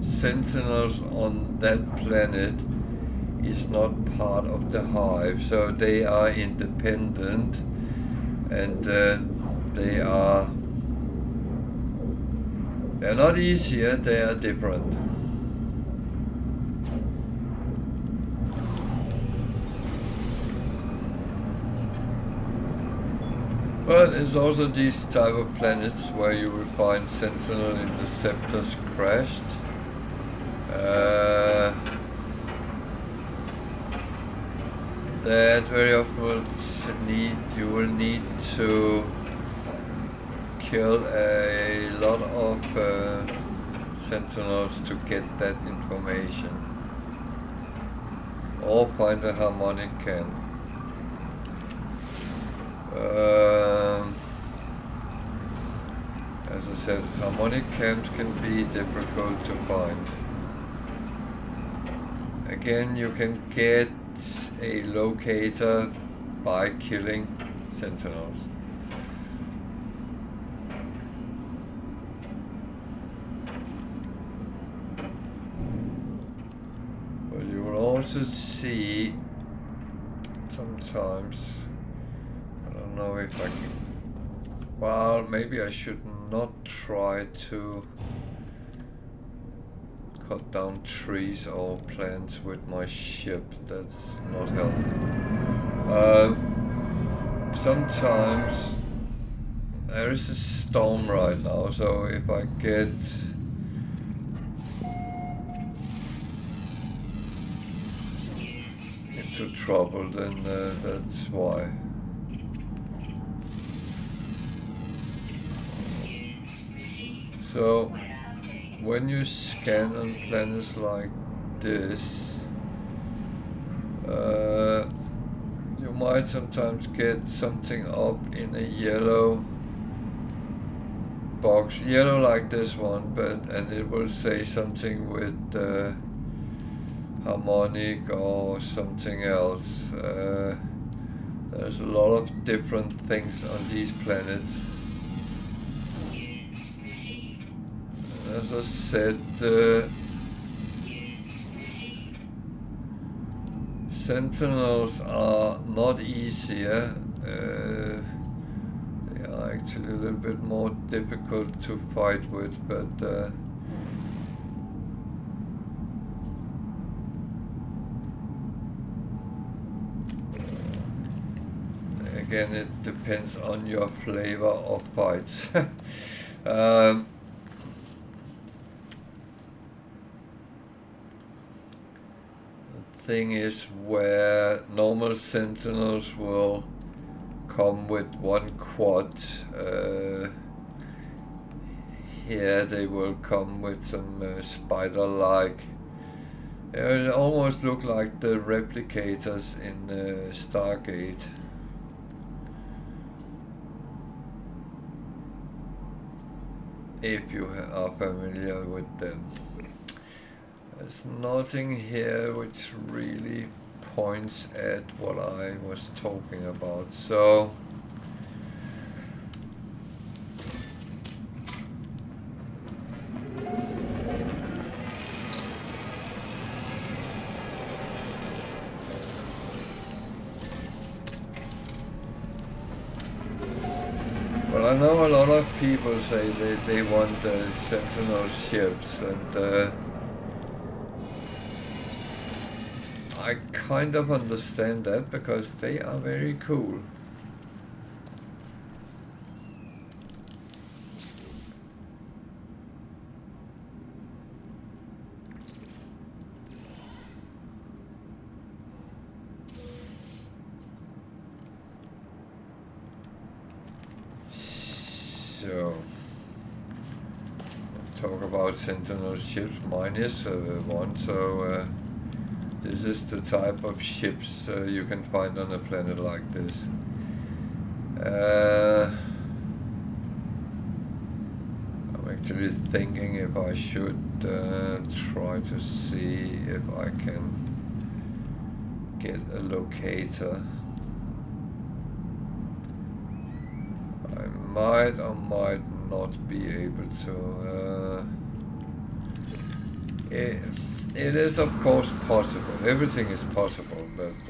sentinels on that planet is not part of the hive, so they are independent, and they're not easier, they are different. But it's also these type of planets where you will find sentinel interceptors crashed. That very often you will need to kill a lot of sentinels to get that information, or find a harmonic camp. As I said, harmonic camps can be difficult to find. Again, you can get a locator by killing sentinels. But you will also see sometimes, I don't know if I can, well, maybe I should not try to cut down trees or plants with my ship. That's not healthy. Sometimes there is a storm right now, so if I get into trouble, then that's why. So when you scan on planets like this, you might sometimes get something up in a yellow box, yellow like this one, and it will say something with harmonic or something else. There's a lot of different things on these planets. As I said, sentinels are not easier. They are actually a little bit more difficult to fight with, but again, it depends on your flavor of fights. Thing is, where normal sentinels will come with one quad, here they will come with some spider-like. It almost look like the replicators in Stargate. If you are familiar with them. There's nothing here which really points at what I was talking about. So well, I know a lot of people say they want Sentinel ships, and I kind of understand that because they are very cool. So, talk about Sentinel ships. Mine is one, so this is the type of ships you can find on a planet like this. I'm actually thinking if I should try to see if I can get a locator. I might or might not be able to. It is of course possible. Everything is possible, but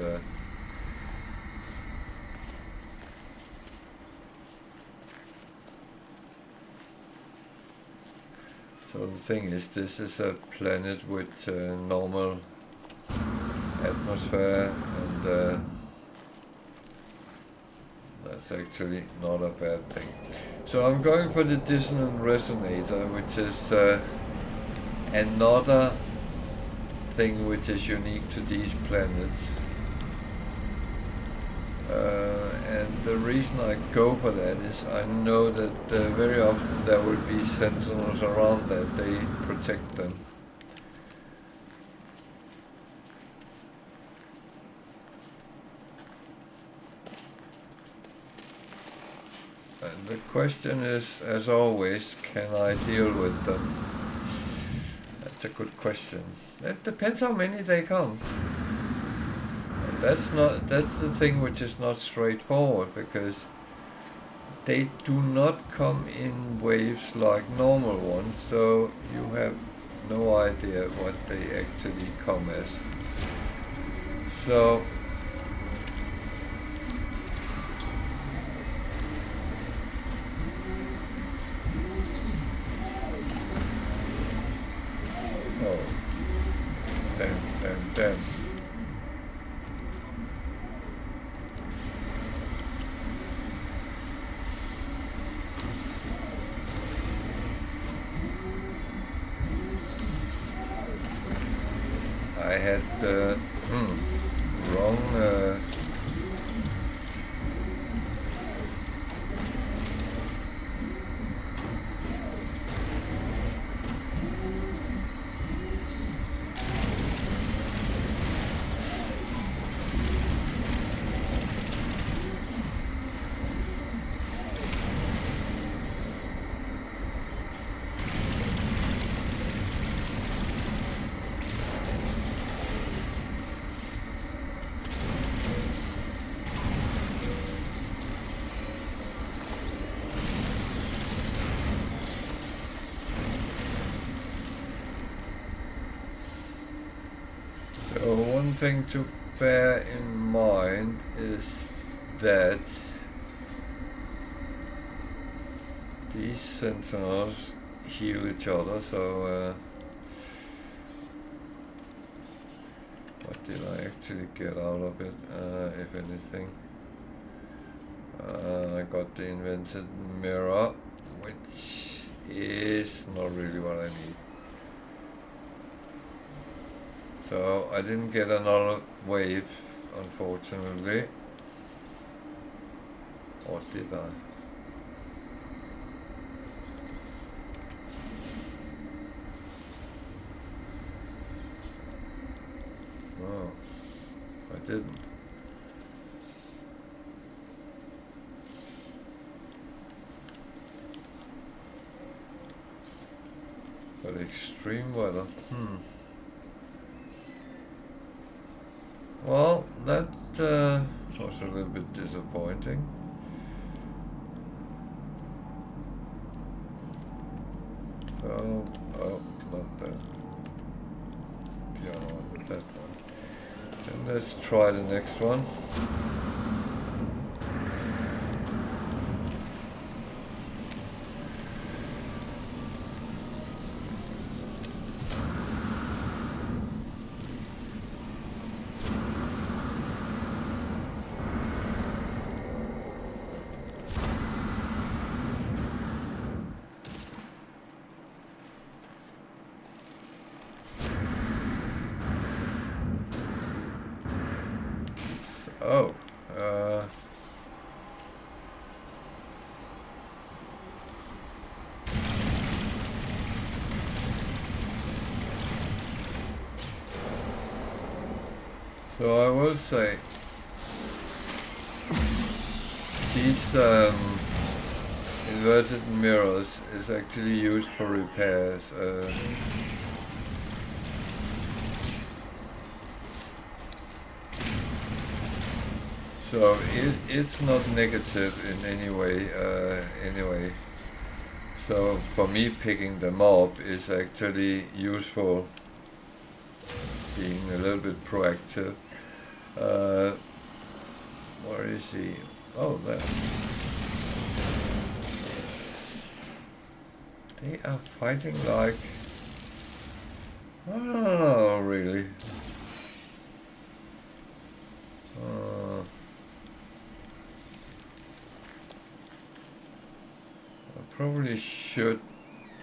so the thing is, this is a planet with normal atmosphere, and that's actually not a bad thing. So I'm going for the dissonant resonator, which is another thing which is unique to these planets. And the reason I go for that is I know that very often there will be sentinels around that they protect them. And the question is, as always, can I deal with them? That's a good question. It depends how many they come. And that's the thing which is not straightforward, because they do not come in waves like normal ones, so you have no idea what they actually come as. So damn. I had wrong So one thing to bear in mind is that these sentinels heal each other, so what did I actually get out of it, if anything? I got the invented mirror, which is not really what I need. So I didn't get another wave, unfortunately. Or did I? No, I didn't. But extreme weather. Well, that was a little bit disappointing. So, oh, not that. The other one, that one. Then let's try the next one. Oh, So I will say these inverted mirrors is actually used for repairs. So it's not negative in any way. Anyway, so for me picking them up is actually useful, being a little bit proactive. Where is he? Oh, there. They are fighting like... Oh, really? I probably should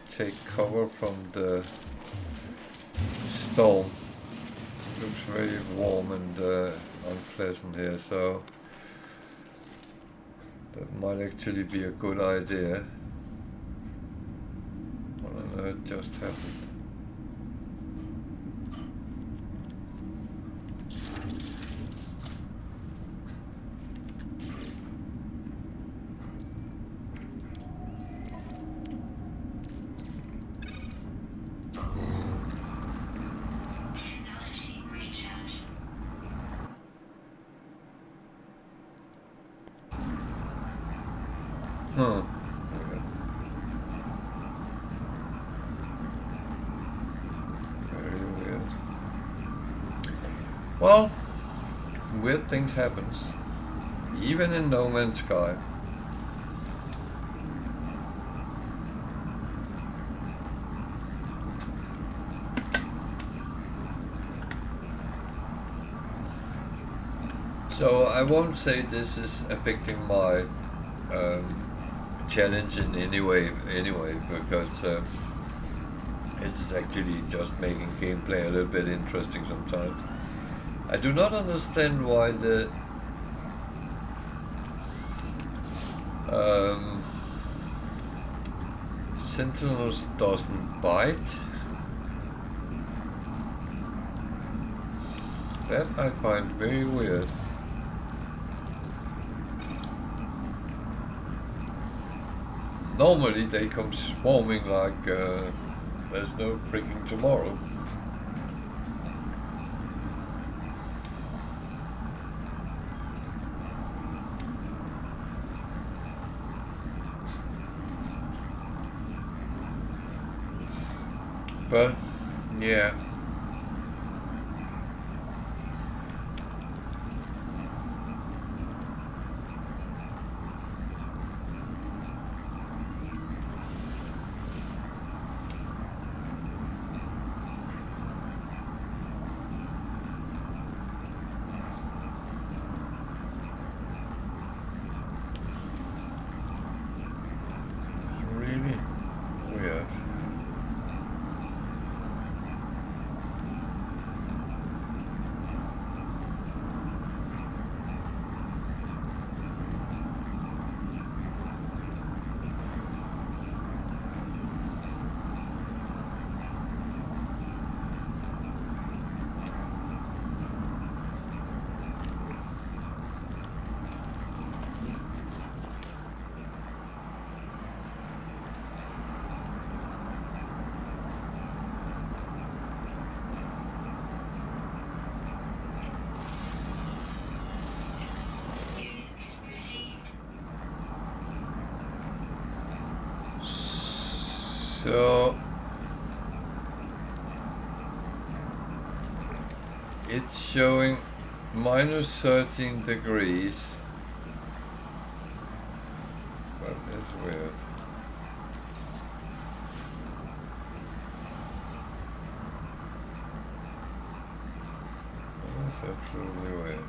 take cover from the storm. Looks very warm and unpleasant here, so that might actually be a good idea. What on earth just happened? Technology recharge. Huh. Very weird. Well, weird things happens. Even in No Man's Sky. So I won't say this is affecting my challenge in any way, anyway, because this is actually just making gameplay a little bit interesting sometimes. I do not understand why the Sentinels doesn't bite. That I find very weird. Normally they come swarming like there's no freaking tomorrow. But yeah. So it's showing minus 13 degrees. That is weird. That is absolutely weird.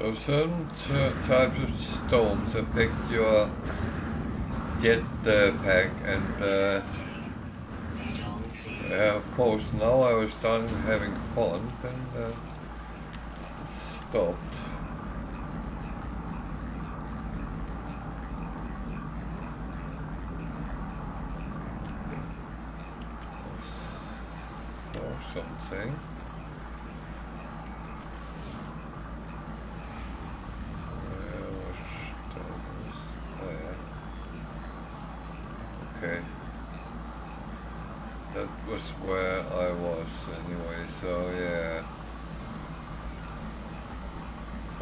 So certain types of storms affect your jet pack, and yeah, of course, now I was done having fun, then it stopped. Or something. Where was there? Okay. That was where I was anyway, so yeah.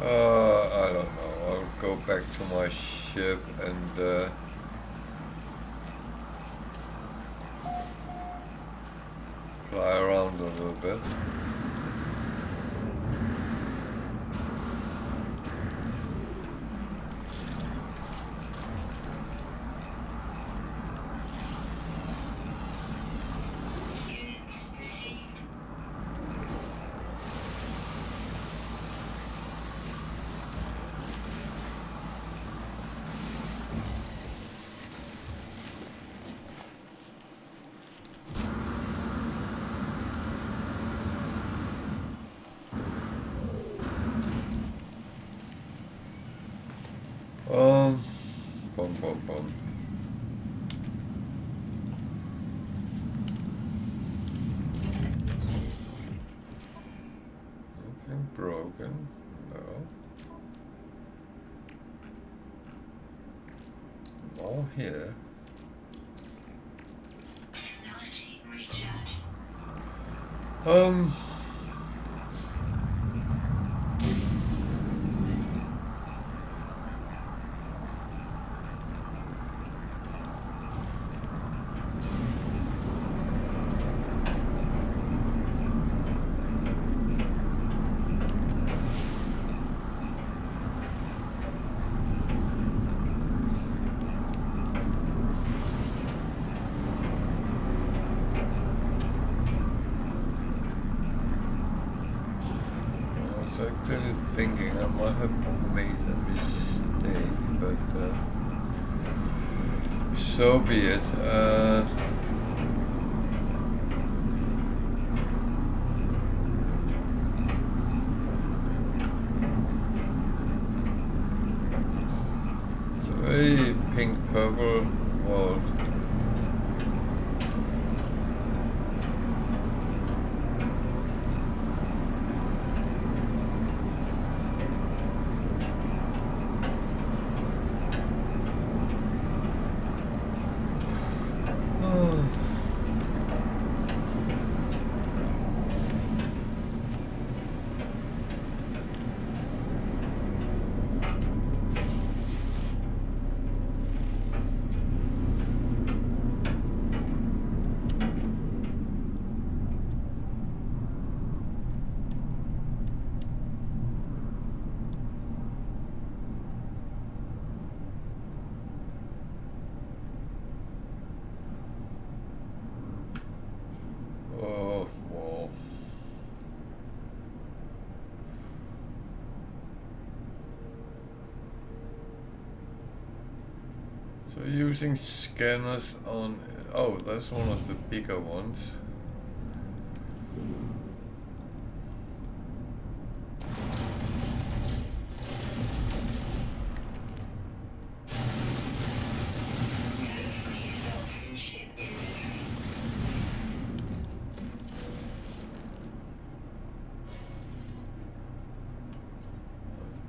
I don't know. I'll go back to my ship and fly around a little bit. Bum. Anything broken? No. All here. Technology recharge. Actually thinking I might have made a mistake, but so be it. It's a very pink-purple world. So using scanners on, oh, that's one of the bigger ones.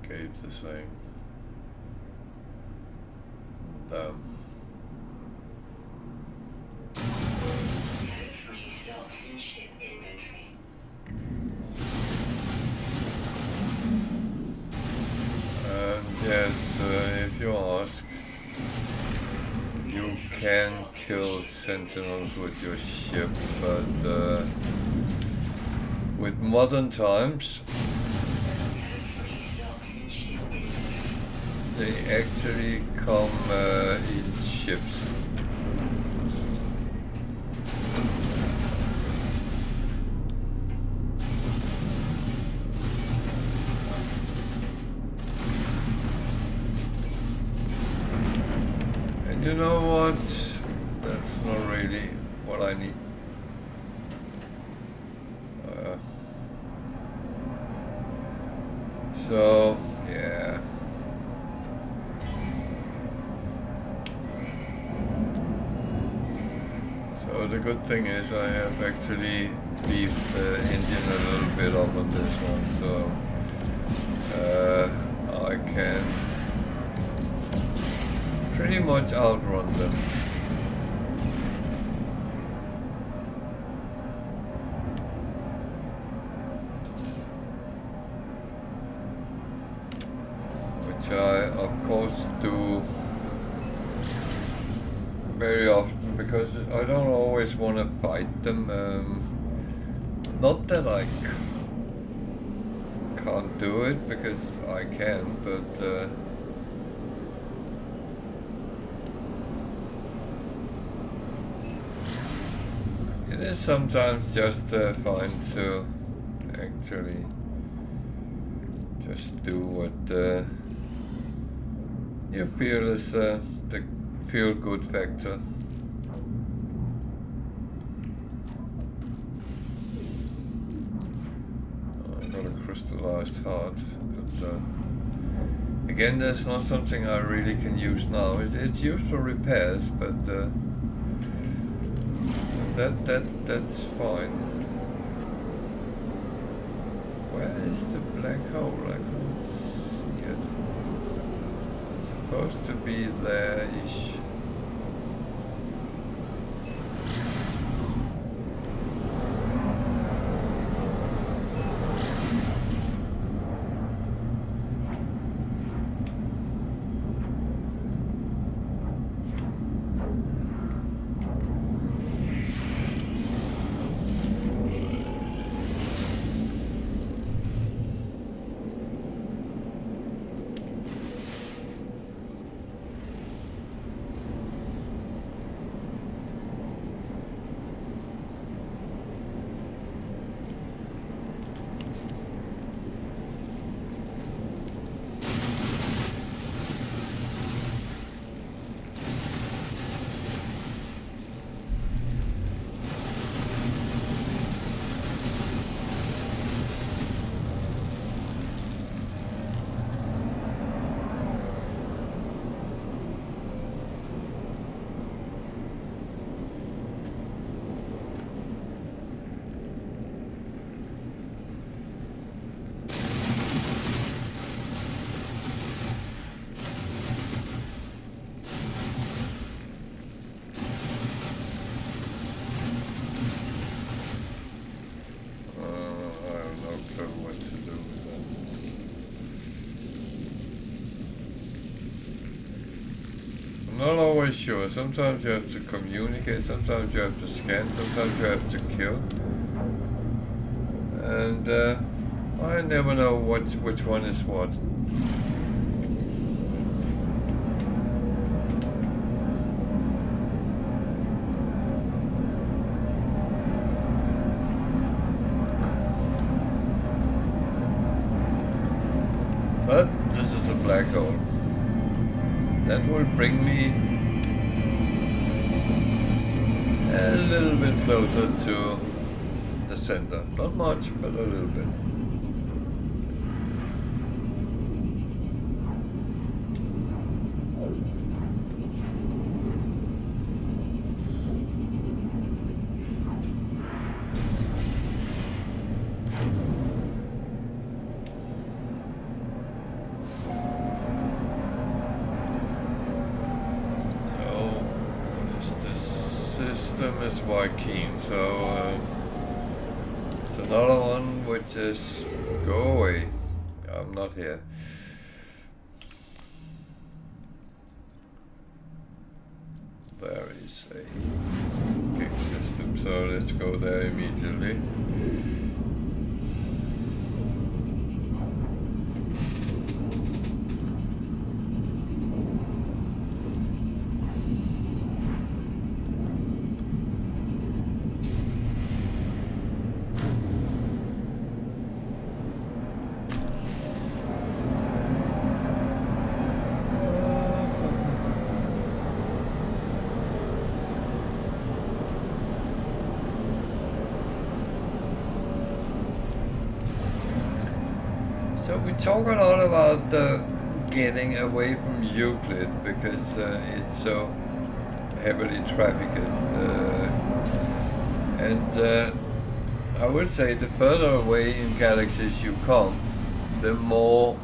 Gave the same. Yes, if you ask, you can kill sentinels with your ship, but with modern times, they actually come in ships. You know what? That's not really what I need. So, yeah. So the good thing is I have actually beefed the engine a little bit up on this one, so I can pretty much outrun them. Which I of course do very often because I don't always want to fight them. Not that I can't do it, because I can, but it is sometimes just fine to actually just do what you feel is the feel-good factor. I got a crystallized heart, but again, that's not something I really can use now. It's used for repairs, but that's fine. Where is the black hole? I can't see it. It's supposed to be there-ish. Not always sure. Sometimes you have to communicate, sometimes you have to scan, sometimes you have to kill. And I never know which one is what. But this is a black hole. That will bring me a little bit closer to the center. Not much, but a little bit. Is Joaquin, so it's another one which is go away. I'm not here. There is a kick system, so let's go there immediately. talk a lot about getting away from Euclid because it's so heavily trafficked. And I would say the further away in galaxies you come, the more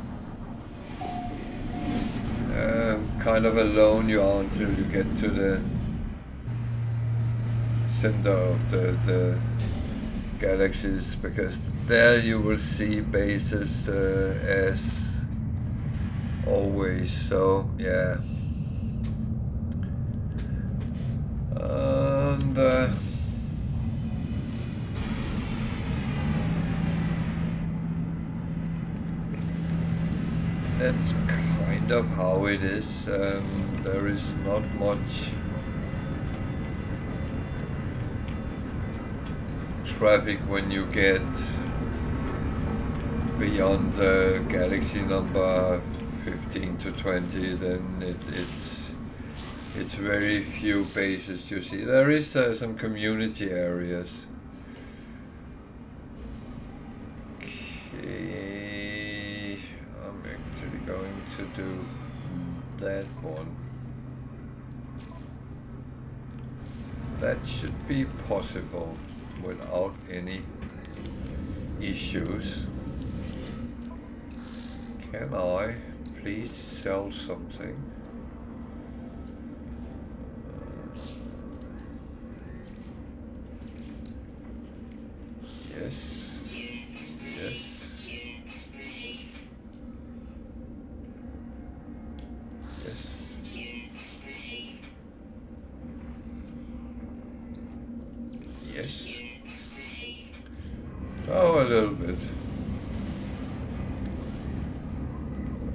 kind of alone you are until you get to the center of the galaxies, because there you will see bases as always. So yeah, and that's kind of how it is. There is not much traffic when you get beyond galaxy number 15 to 20. Then it's very few bases you see. There is some community areas. Okay, I'm actually going to do that one. That should be possible without any issues. Can I please sell something? Yes. Yes. Yes. So a little bit.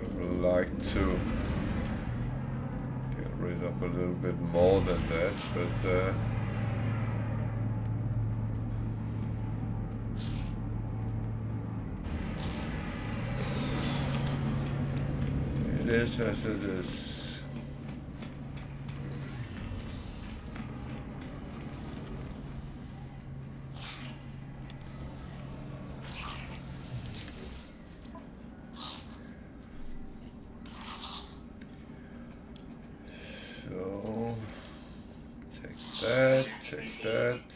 I would like to get rid of a little bit more than that, but it is as it is. So take that,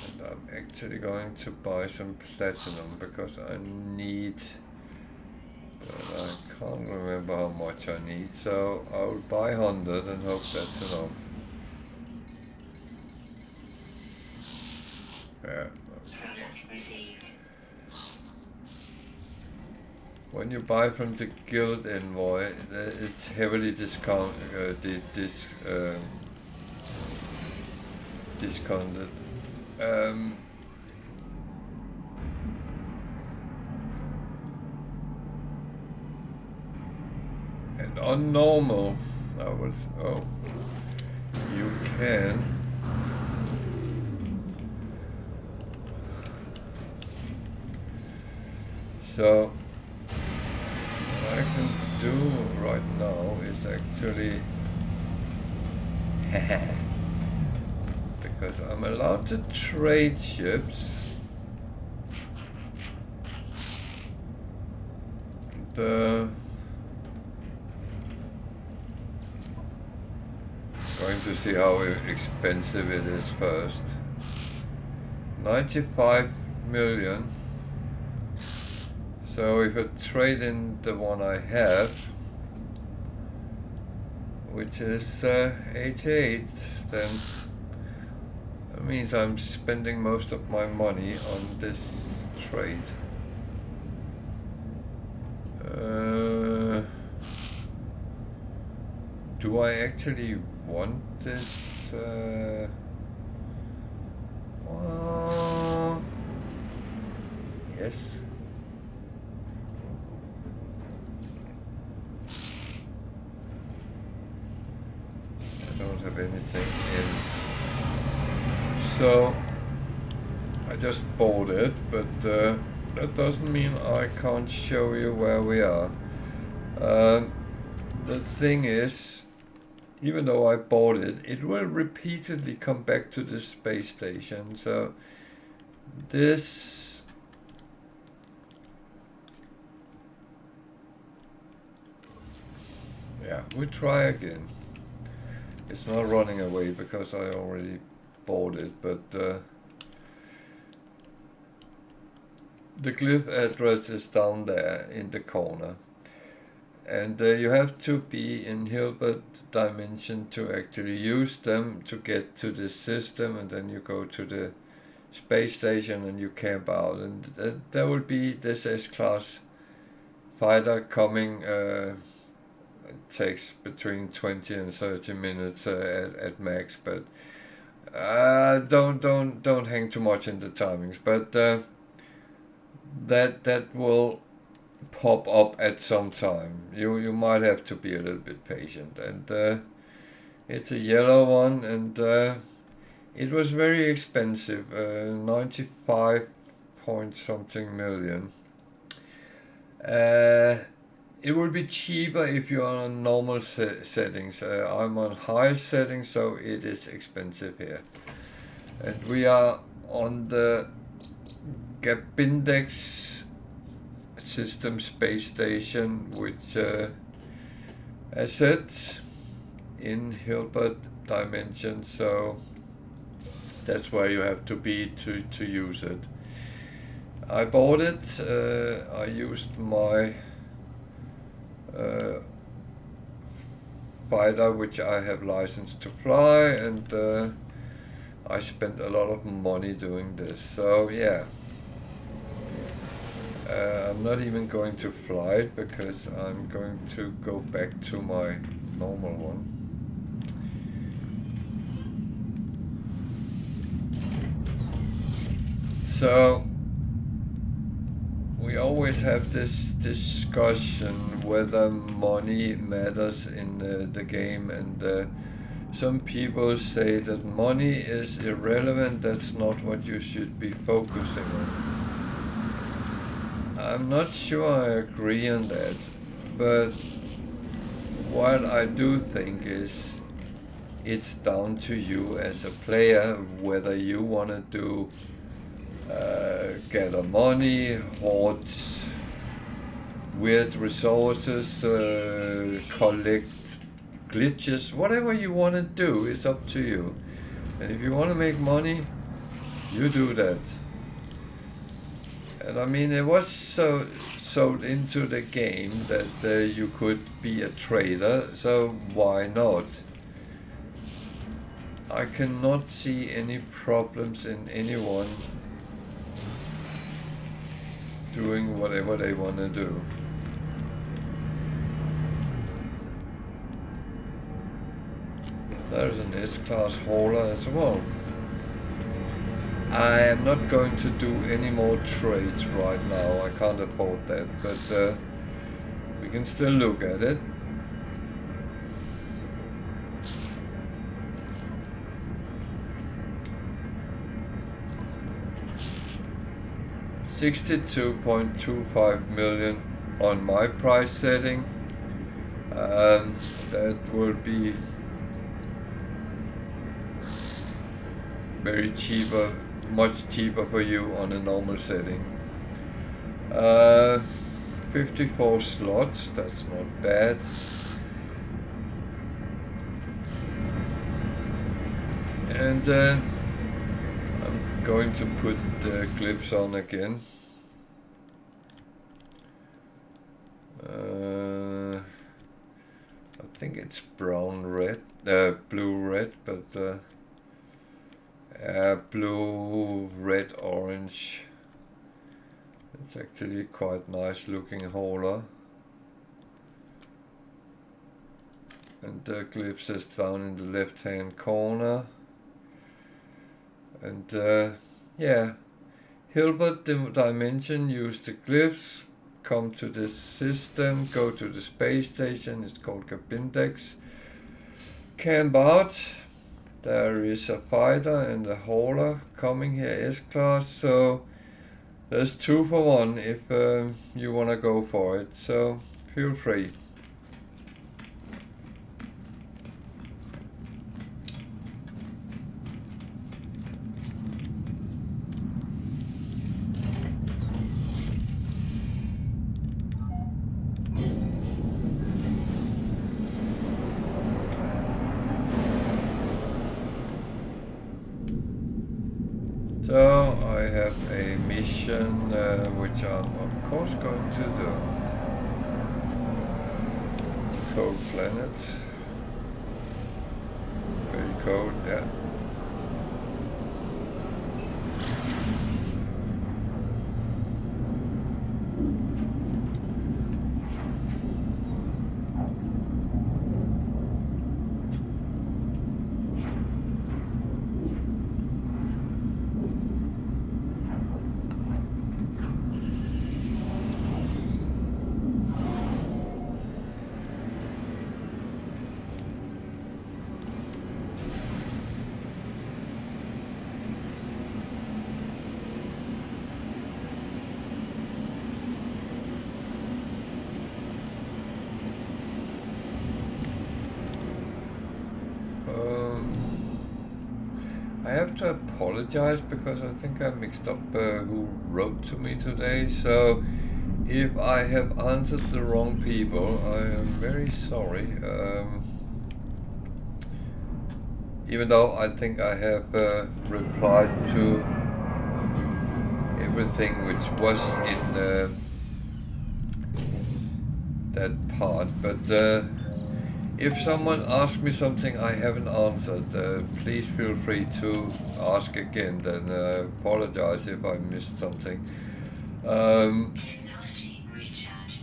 and I'm actually going to buy some platinum because I need, but I can't remember how much I need, so I'll buy 100 and hope that's enough. Yeah. When you buy from the guild envoy, it's heavily discounted. Discounted. And on normal, you can. So what I can do right now is actually because I'm allowed to trade ships. Going to see how expensive it is first. 95 million. So if I trade in the one I have, which is 88, then that means I'm spending most of my money on this trade. Do I actually want this? Yes. I don't have anything in. So I just bought it, but that doesn't mean I can't show you where we are. The thing is, even though I bought it, it will repeatedly come back to the space station. So this Yeah, we try again. It's not running away because I already bought it, but the glyph address is down there in the corner. And you have to be in Hilbert Dimension to actually use them to get to the system, and then you go to the space station and you camp out. And there will be this S-class fighter coming. It takes between 20 and 30 minutes at max, but don't hang too much in the timings. But that will pop up at some time. You might have to be a little bit patient. And it's a yellow one, and it was very expensive, 95 point something million. It will be cheaper if you're on normal settings. I'm on high settings, so it is expensive here. And we are on the Gabindex system space station, which as said, in Hilbert Dimension, so that's where you have to be to use it. I bought it, I used my fighter, which I have license to fly, and I spent a lot of money doing this, so yeah. I'm not even going to fly it because I'm going to go back to my normal one. So we always have this discussion whether money matters in the game, and some people say that money is irrelevant, that's not what you should be focusing on. I'm not sure I agree on that, but what I do think is it's down to you as a player whether you want to do gather money, hoard weird resources, collect glitches, whatever you want to do is up to you. And if you want to make money, you do that. And I mean, it was so sold into the game that you could be a trader, so why not? I cannot see any problems in anyone doing whatever they want to do. There's an S-class hauler as well. I am not going to do any more trades right now, I can't afford that, but we can still look at it. $62.25 million on my price setting. That will be very cheaper, much cheaper for you on a normal setting. 54 slots, that's not bad. And I'm going to put the clips on again. I think it's brown red, blue red, but blue, red, orange. It's actually quite nice looking hauler. And the glyphs is down in the left hand corner. And yeah, Hilbert Dimension, use the glyphs, come to this system, go to the space station, it's called Gabindex, camp out. There is a fighter and a hauler coming here, S-class, so there's 2 for 1 if you want to go for it, so feel free. So I have a mission which I'm of course going to do. Cold planet. Very cold, yeah. I have to apologize because I think I mixed up who wrote to me today. So if I have answered the wrong people, I am very sorry. Even though I think I have replied to everything which was in that part, but if someone asks me something I haven't answered, please feel free to ask again. Then I apologize if I missed something. Technology recharge.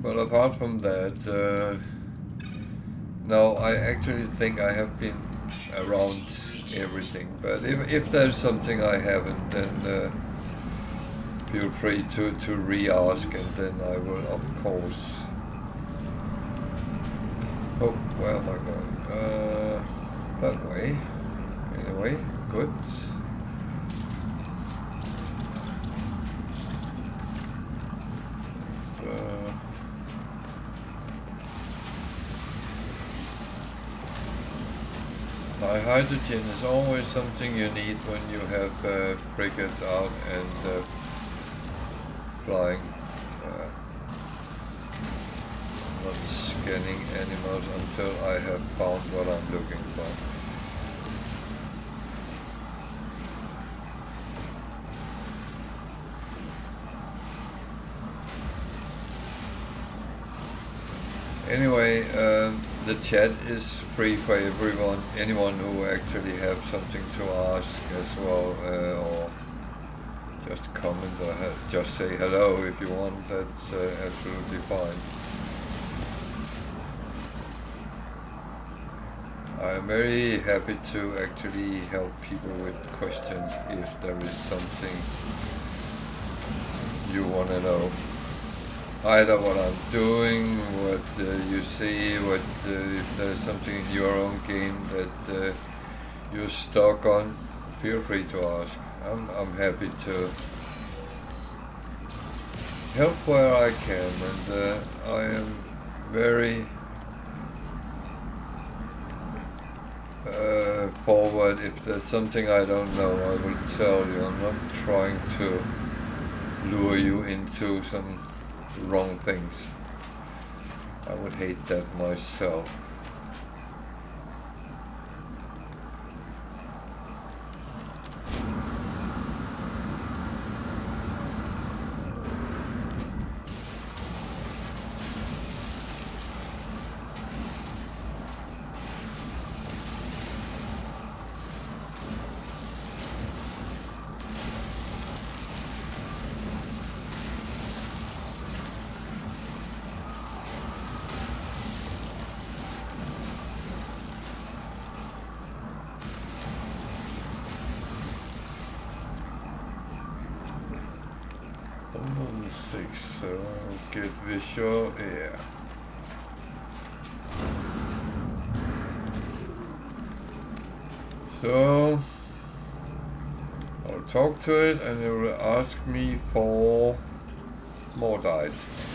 But apart from that, no, I actually think I have been around everything. But if there's something I haven't, then feel free to re-ask, and then I will, of course. Oh, where am I going? That way. Anyway, good. High hydrogen is always something you need when you have frigates out and flying. Not scanning animals until I have found what I'm looking for. Anyway, the chat is free for everyone, anyone who actually have something to ask as well, or just comment or just say hello if you want. That's absolutely fine. I'm very happy to actually help people with questions if there is something you want to know. Either what I'm doing, what you see, what if there's something in your own game that you're stuck on, feel free to ask. I'm happy to help where I can, and I am very forward. If there's something I don't know, I will tell you. I'm not trying to lure you into some wrong things. I would hate that myself. So get visual, yeah. So I'll talk to it and it will ask me for more dice.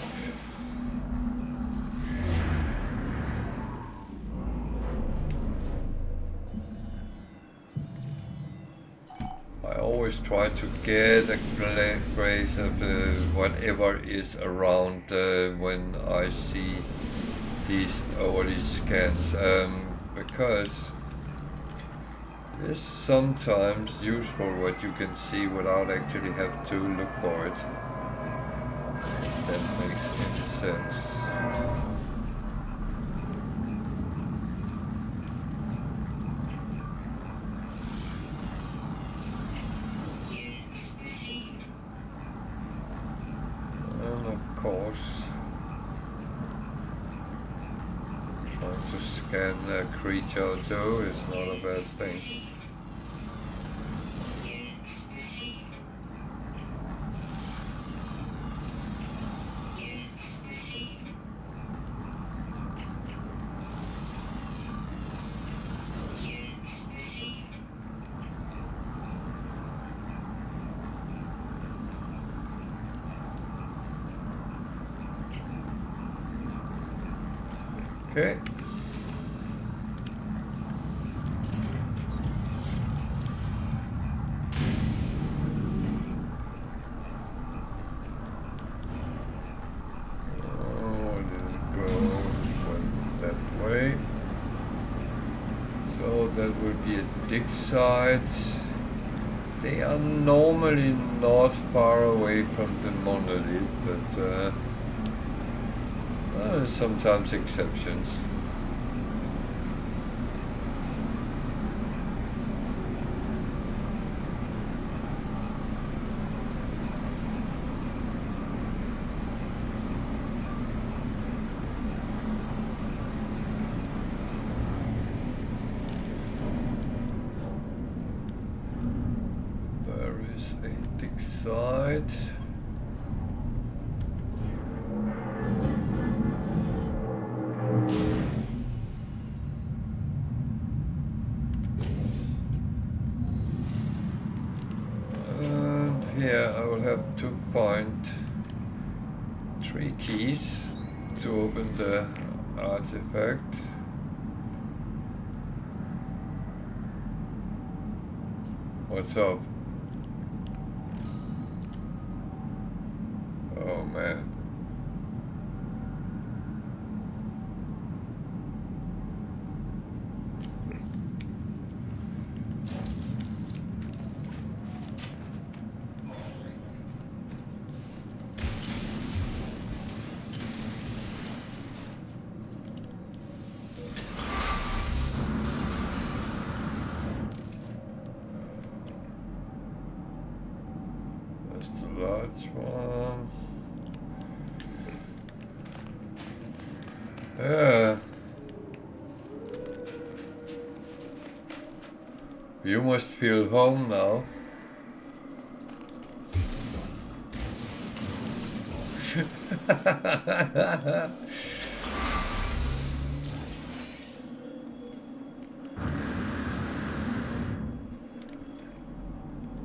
I always try to get a grace of whatever is around when I see these scans, because It is sometimes useful what you can see without actually have to look for it. That makes any sense. And of course, trying to scan a creature too is not a bad thing. Okay. Oh, did it go that way? So that would be a dig site. They are normally not far away from the monolith, but sometimes exceptions. There is a dig site. Here I will have to find 3 keys to open the artifact. What's up? Oh man. Large one. Yeah. You must feel home now.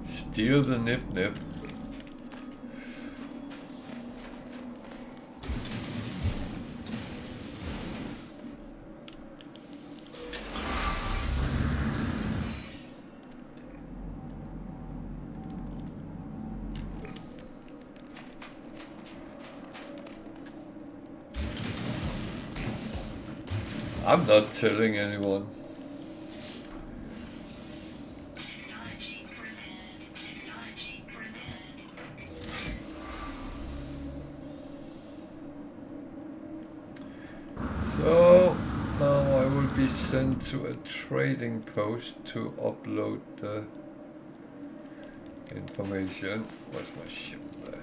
Steal the nip-nip. I'm not telling anyone. Technology prepared. Technology prepared. So now I will be sent to a trading post to upload the information. Where's my ship there?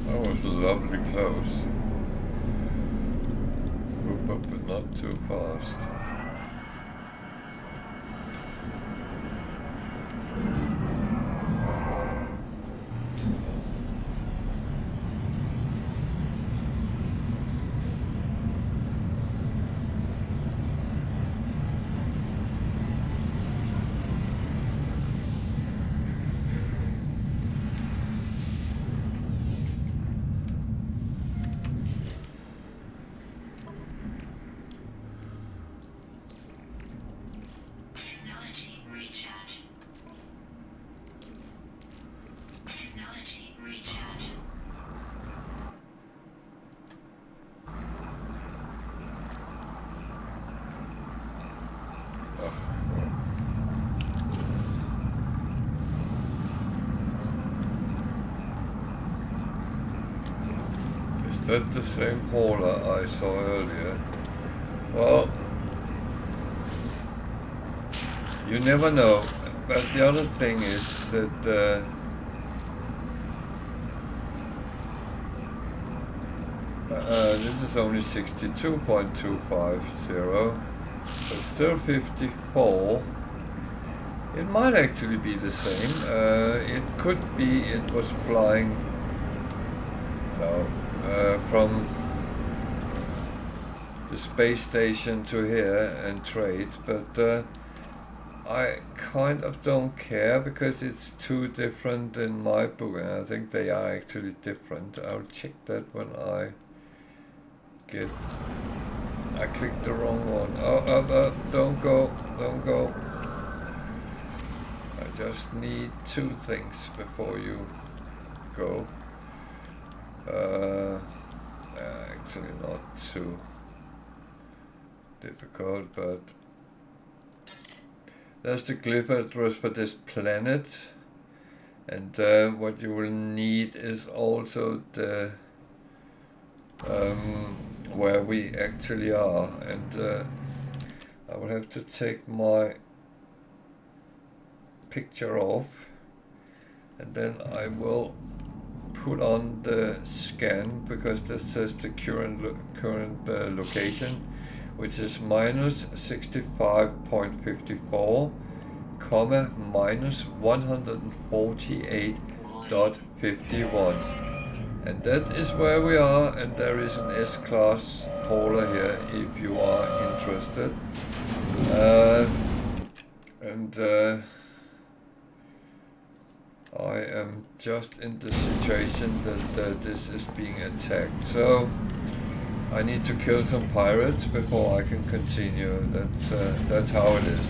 That was lovely close. Move up but not too fast. that the same hauler I saw earlier? Well, you never know. But the other thing is that this is only 62.250, but still 54. It might actually be the same. It could be it was flying from the space station to here and trade, but I kind of don't care because it's too different in my book, and I think they are actually different. I'll check that when I clicked the wrong one. Don't go. I just need two things before you go. Actually not too difficult, but there's the glyph address for this planet, and what you will need is also the where we actually are, and I will have to take my picture off, and then I will put on the scan, because this says the current location, which is minus 65.54, comma minus 148.51. And that is where we are, and there is an S-class hauler here if you are interested. I am just in the situation that this is being attacked. So I need to kill some pirates before I can continue. That's how it is.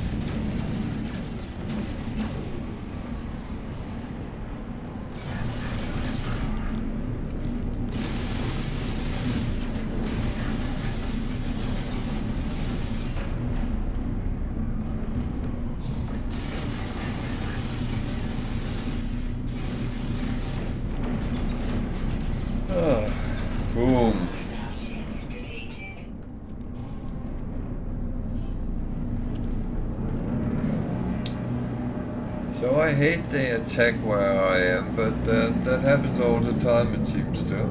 Boom. So I hate they attack where I am, but that happens all the time, it seems to.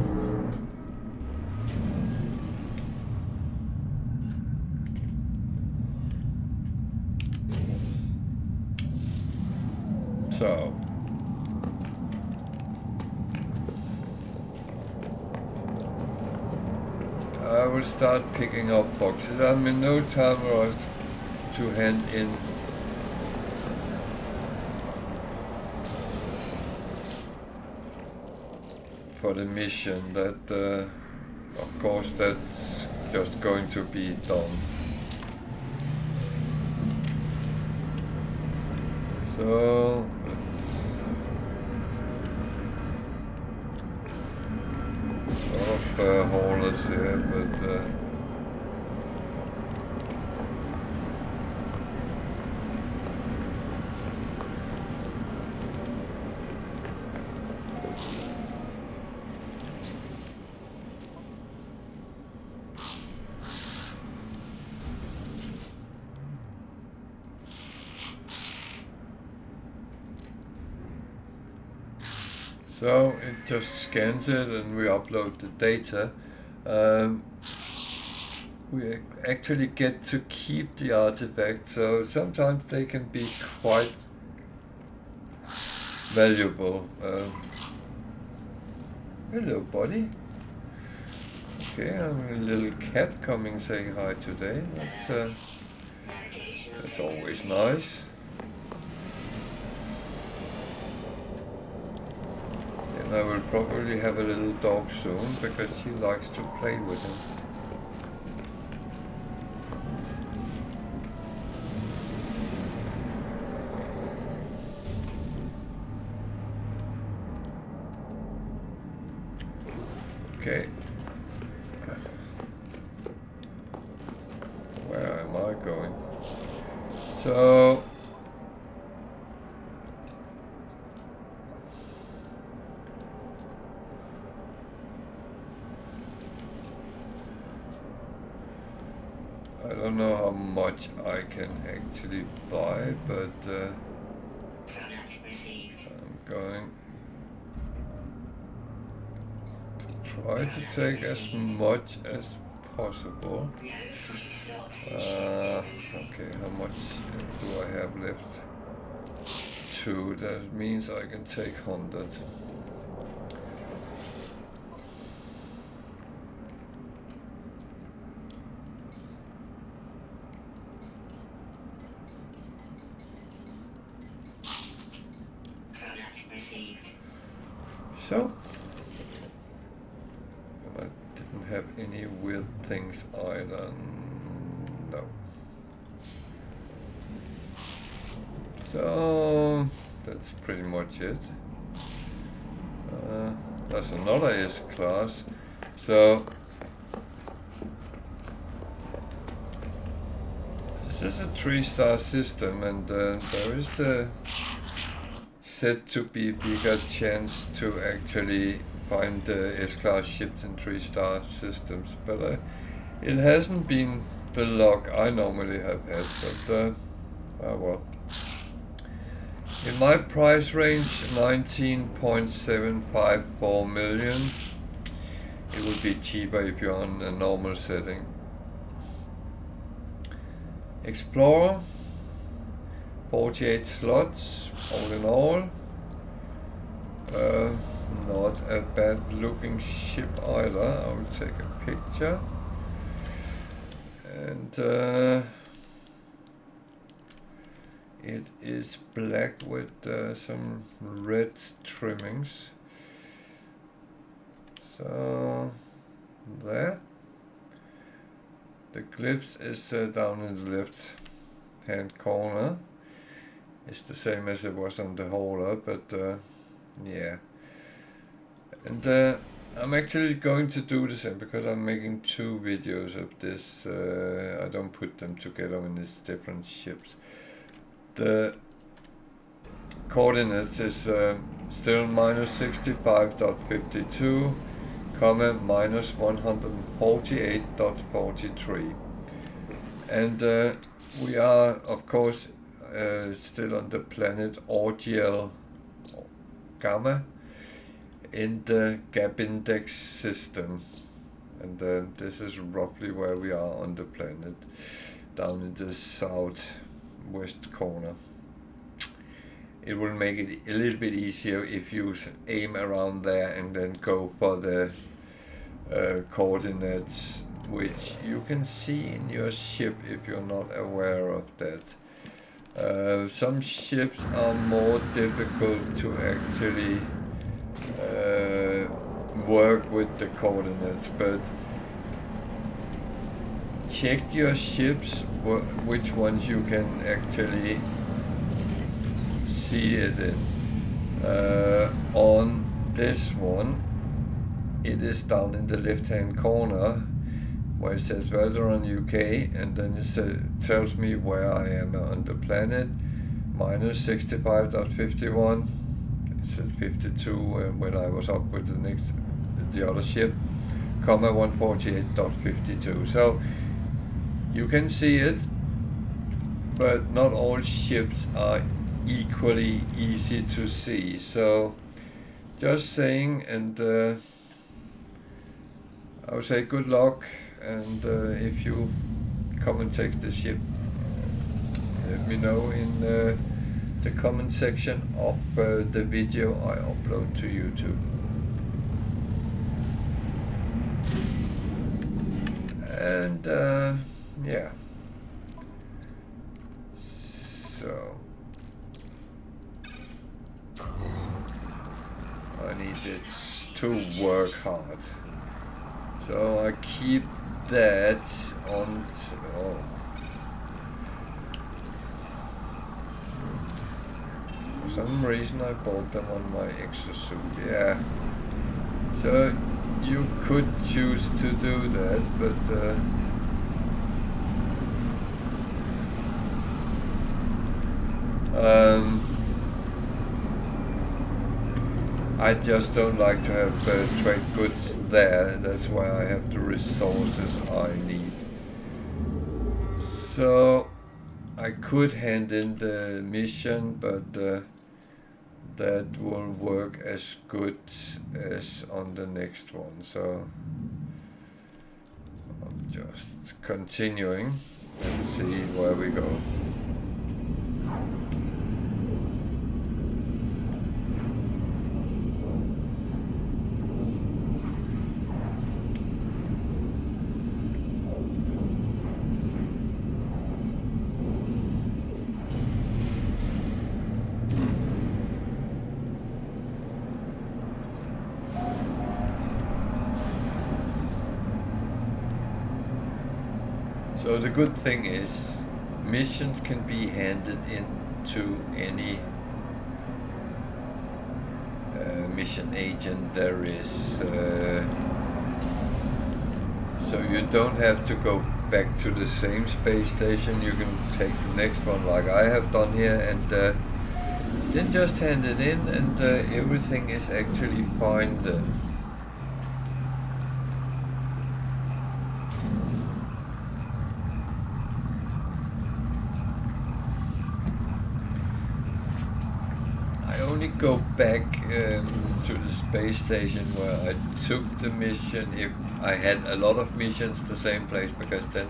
So I will start picking up boxes. I'm in no time rush to hand in for the mission. That of course that's just going to be done. So haulers here, but so it just scans it and we upload the data. We actually get to keep the artifact, so sometimes they can be quite valuable. Hello, buddy. Okay, I'm a little cat coming saying hi today. That's always nice. And I will probably have a little dog soon because she likes to play with him. Okay. Where am I going? So don't know how much I can actually buy, but Product received. I'm going to try to take as much as possible. No free slots in ship inventory. Okay, how much do I have left? 2, that means I can take 100. Product received. So, I didn't have any weird things either. No. So, that's pretty much it. There's another S-Class. So, this is a 3-star system, and there is said to be bigger chance to actually find S-Class ships in 3-star systems, but it hasn't been the luck I normally have had, but well. In my price range, 19.754 million. It would be cheaper if you're on a normal setting. Explorer, 48 slots, all in all. Not a bad looking ship either. I will take a picture. And it is black with some red trimmings. So there. The glyphs is down in the left hand corner. It's the same as it was on the hauler, but yeah. And I'm actually going to do the same because I'm making 2 videos of this. I don't put them together when it's different ships. The coordinates is still -65.52, comma -148.43, and we are of course still on the planet Orgiel Gamma in the gap index system, and this is roughly where we are on the planet, down in the southwest corner. It will make it a little bit easier if you aim around there and then go for the coordinates, which you can see in your ship if you're not aware of that. Some ships are more difficult to actually work with the coordinates, but check your ships which ones you can actually see it in. On this one, it is down in the left hand corner where it says Valderon UK, and then it tells me where I am on the planet. -65.51. It said 52 when I was up with the other ship, comma 148.52. So you can see it, but not all ships are equally easy to see. So just saying, and I would say good luck, and if you come and take the ship, let me know in the comment section of the video I upload to YouTube. And yeah, so I need it to work hard, so I keep that on. For some reason I bought them on my exosuit. Yeah, so you could choose to do that, but I just don't like to have trade goods there. That's why I have the resources I need. So I could hand in the mission, but that will work as good as on the next one. So I'm just continuing and see where we go. So the good thing is, missions can be handed into any mission agent there is. So you don't have to go back to the same space station. You can take the next one like I have done here, and then just hand it in, and everything is actually fine then. Go back to the space station where I took the mission if I had a lot of missions the same place, because then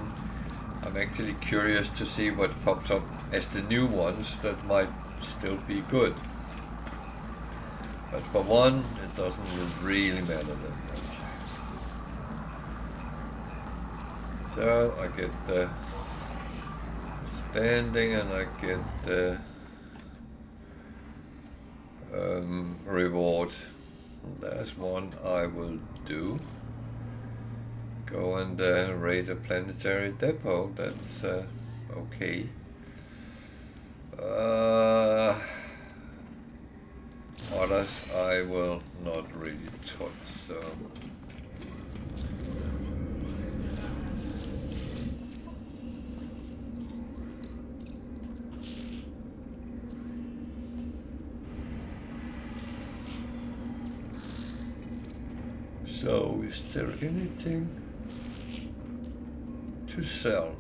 I'm actually curious to see what pops up as the new ones that might still be good. But for one, it doesn't really matter that much. So I get the standing and I get the reward. There's one I will do. Go and raid a planetary depot. That's okay. Others I will not really touch. So. So, is there anything to sell?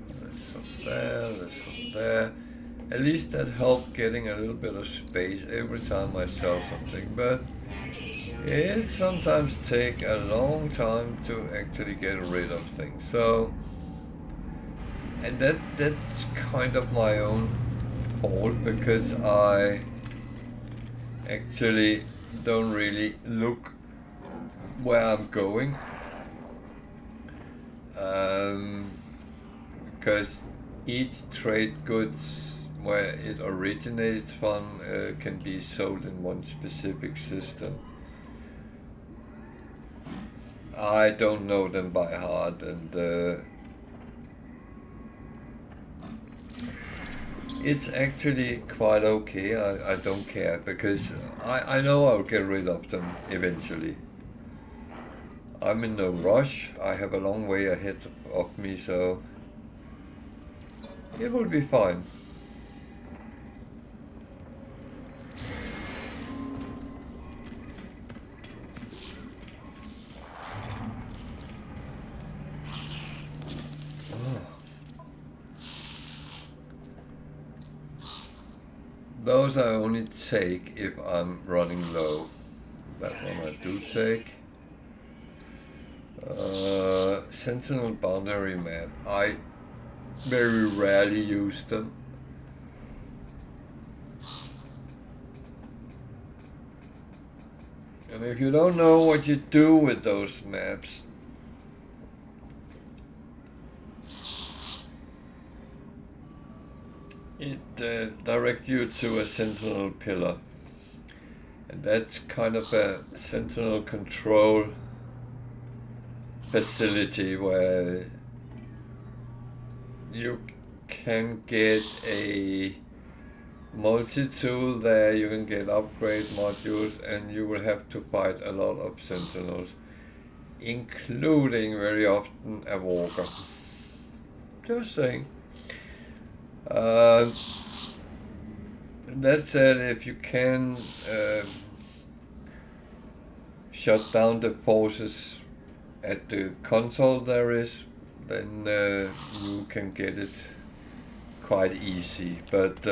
There's some there, there's some there. At least that helped getting a little bit of space every time I sell something, but it sometimes takes a long time to actually get rid of things. So, and that's kind of my own fault, because I actually don't really look where I'm going, because each trade goods where it originates from can be sold in one specific system. I don't know them by heart, and it's actually quite okay. I don't care, because I know I'll get rid of them eventually. I'm in no rush. I have a long way ahead of me, so it will be fine. Those I only take if I'm running low. That one I do take. Sentinel boundary map. I very rarely use them. And if you don't know what you do with those maps, it directs you to a sentinel pillar. And that's kind of a sentinel control facility where you can get a multi-tool there, you can get upgrade modules, and you will have to fight a lot of sentinels, including very often a walker. Just saying. That said, if you can shut down the forces at the console there is, then you can get it quite easy. But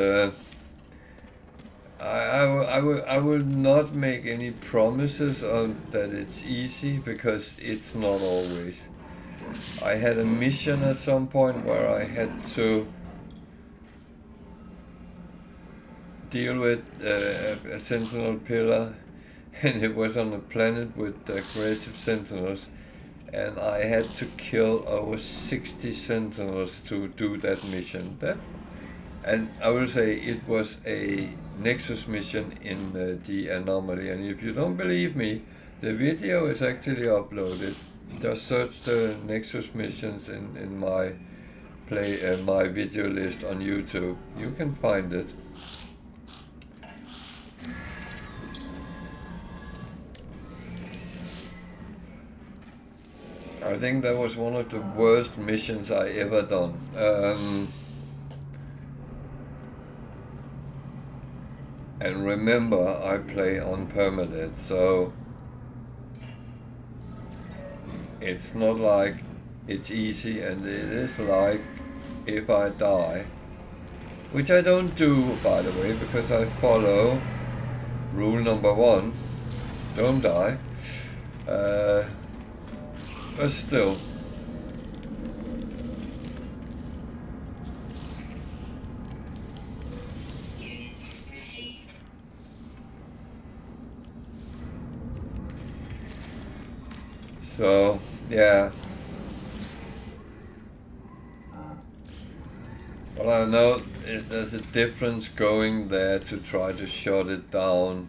I will not make any promises on that it's easy, because it's not always. I had a mission at some point where I had to deal with a sentinel pillar, and it was on a planet with aggressive sentinels, and I had to kill over 60 sentinels to do that mission. And I will say it was a Nexus mission in the anomaly, and if you don't believe me, the video is actually uploaded. Just search the Nexus missions in my my video list on YouTube. You can find it. I think that was one of the worst missions I ever done. And remember, I play on Permadeath, so it's not like it's easy, and it is like if I die, which I don't do, by the way, because I follow rule number 1, don't die, but still. So, yeah. Well, I know there's a difference going there to try to shut it down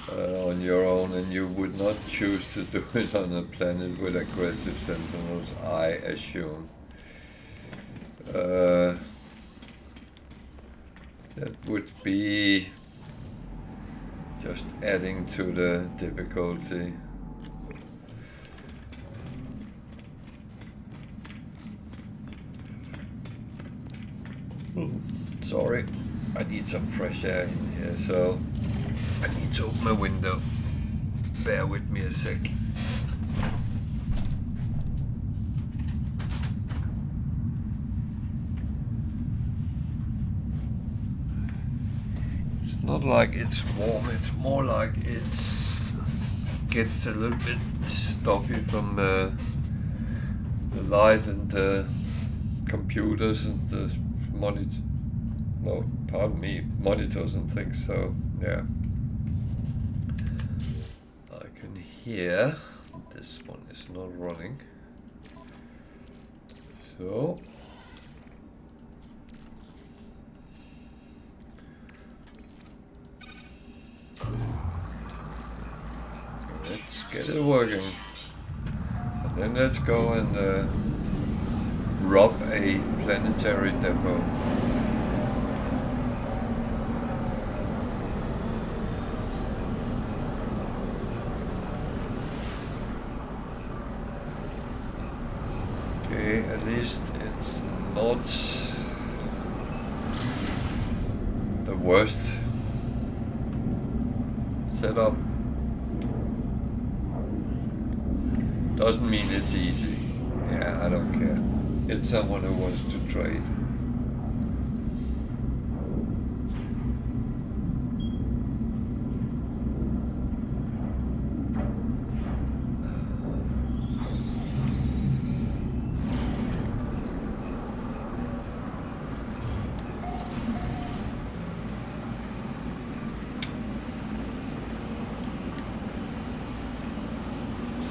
on your own, and you would not choose to do it on a planet with aggressive sentinels, I assume. That would be just adding to the difficulty. Sorry, I need some fresh air in here, so I need to open my window. Bear with me a sec. It's not like it's warm, it's more like it's gets a little bit stuffy from the light and the computers and the monitors and things, so yeah. I can hear this one is not running, so let's get it working, and then let's go and rob a planetary depot. Okay, at least it's not the worst setup. Doesn't mean it's easy. Yeah, I don't care. It's someone who wants to trade.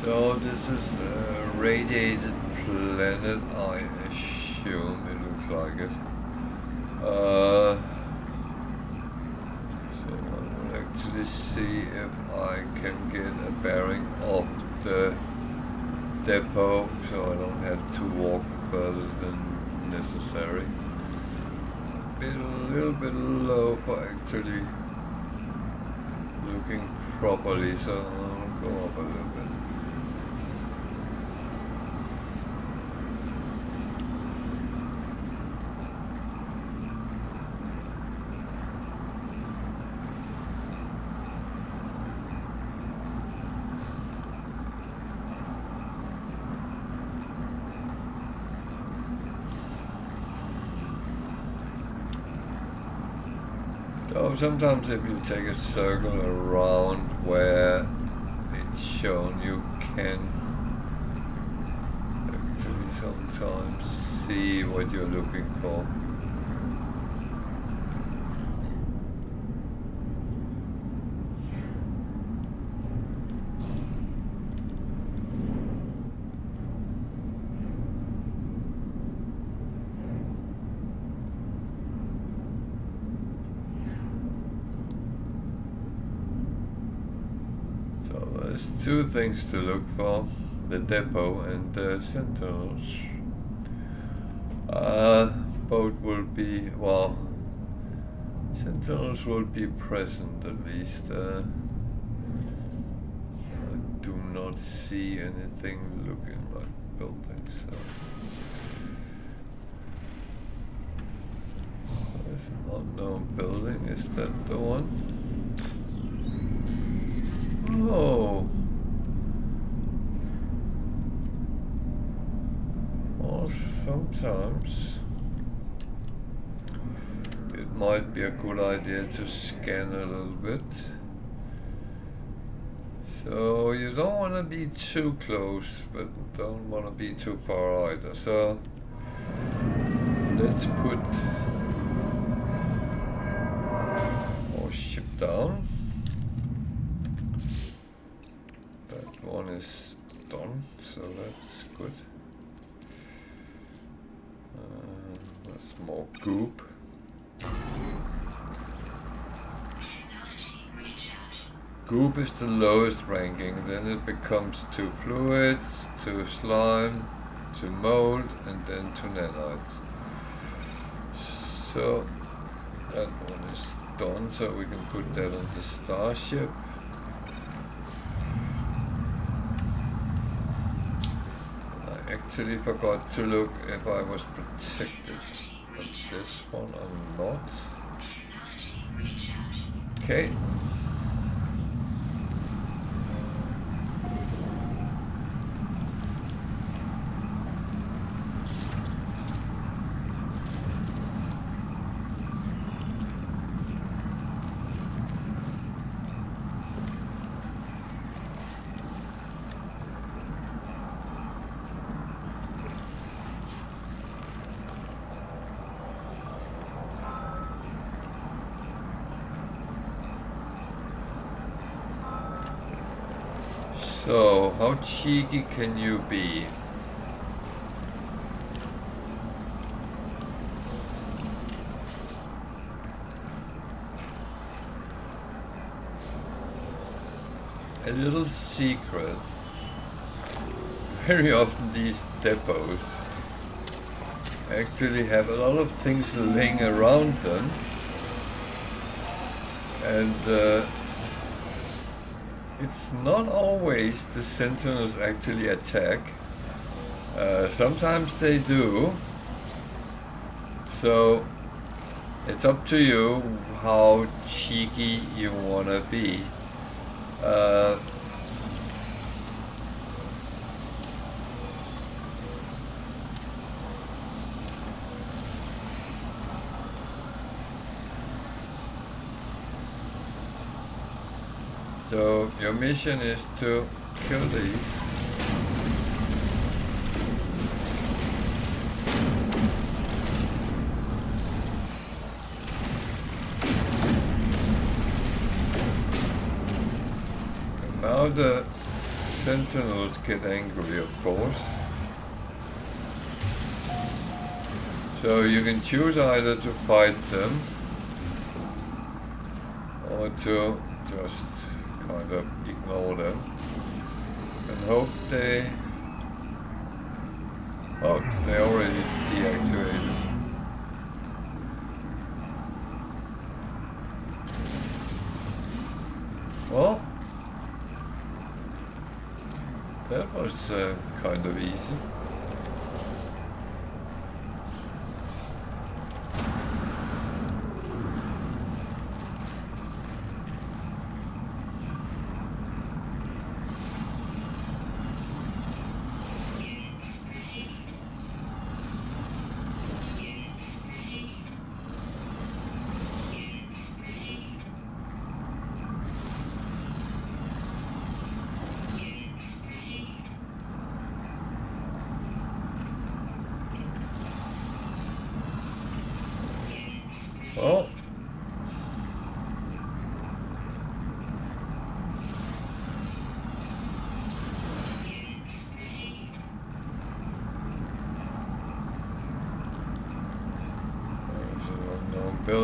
So this is a radiated planet, I assume it looks like it. So I will actually see if I can get a bearing of the depot, so I don't have to walk further than necessary. A little bit low for actually looking properly, so I'll go up a little bit. So sometimes if you take a circle around where it's shown, you can actually sometimes see what you're looking for. There's two things to look for, the depot and the sentinels. Both will be, well, sentinels will be present at least. I do not see anything looking like buildings. So. There's an unknown building, is that the one? Oh. Well, sometimes it might be a good idea to scan a little bit. So you don't want to be too close, but don't want to be too far either. So let's put our ship down. One is done, so that's good. That's more goop. Goop is the lowest ranking, then it becomes to fluids, to slime, to mold, and then to nanites. So that one is done, so we can put that on the starship. Actually forgot to look if I was protected, but this one I'm not. Okay. So, how cheeky can you be? A little secret. Very often these depots actually have a lot of things laying around them, and it's not always the sentinels actually attack. Sometimes they do. So it's up to you how cheeky you wanna be. So your mission is to kill these. And now the sentinels get angry, of course. So you can choose either to fight them or to just kind of ignore them and hope they... Oh, they already deactivated. Well, that was kind of easy.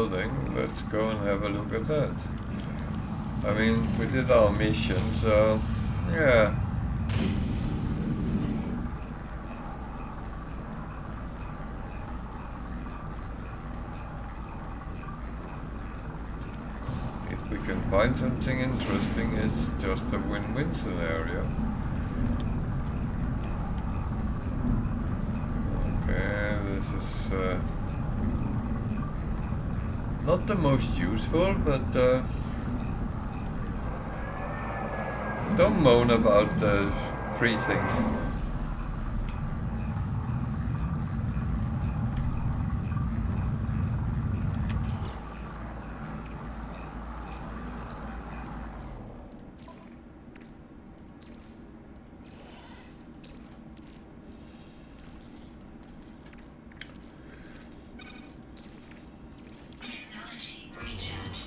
building. Let's go and have a look at that. I mean, we did our mission, so yeah. If we can find something interesting, it's just a win-win scenario. Okay, this is not the most useful, but don't moan about free things. Technology recharge.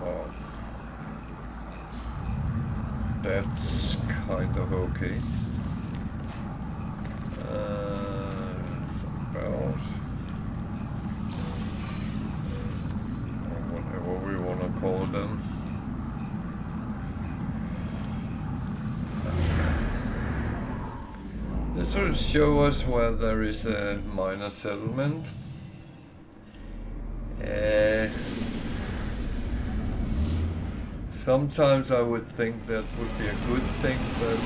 Oh, that's kind of okay. Some bells, or whatever we want to call them. This will show us where there is a minor settlement. Sometimes I would think that would be a good thing, but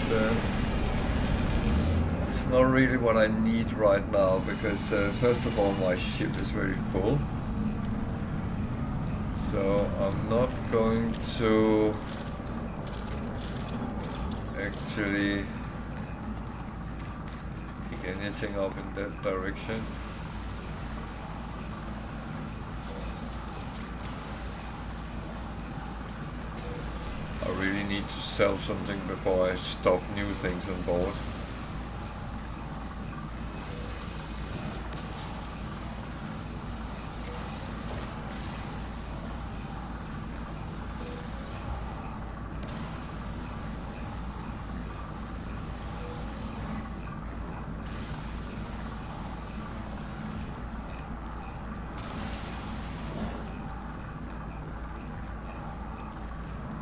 it's not really what I need right now, because first of all my ship is very full. So I'm not going to actually pick anything up in that direction. I really need to sell something before I stock new things on board.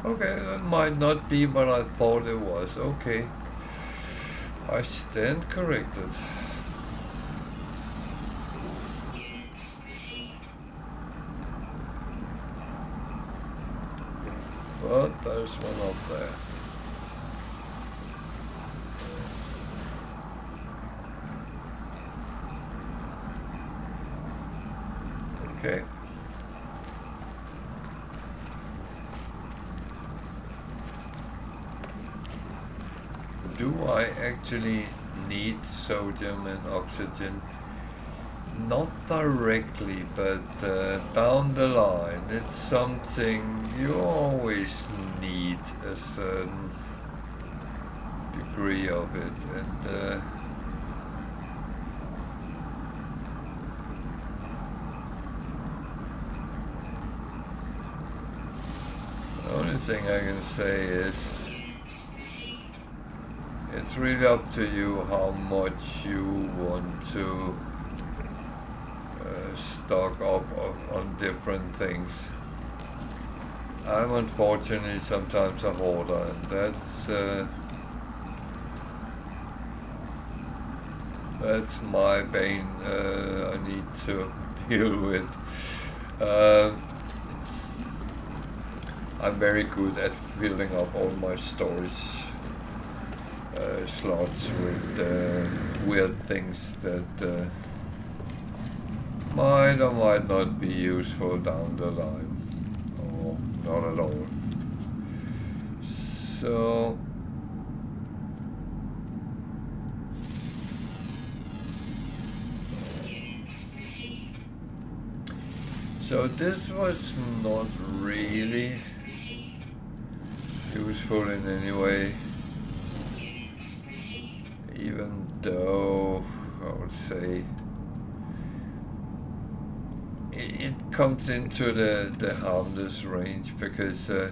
Okay, that might not be what I thought it was. Okay. I stand corrected. Units received. But there's one up there. Okay. Do I actually need sodium and oxygen? Not directly, but down the line, it's something you always need a certain degree of it, and the only thing I can say is it's really up to you how much you want to stock up on different things. I'm unfortunately sometimes a hoarder, and that's my bane I need to deal with. I'm very good at filling up all my storage slots with weird things that might or might not be useful down the line, or not at all. So this was not really useful in any way, even though I would say it comes into the harmless range because it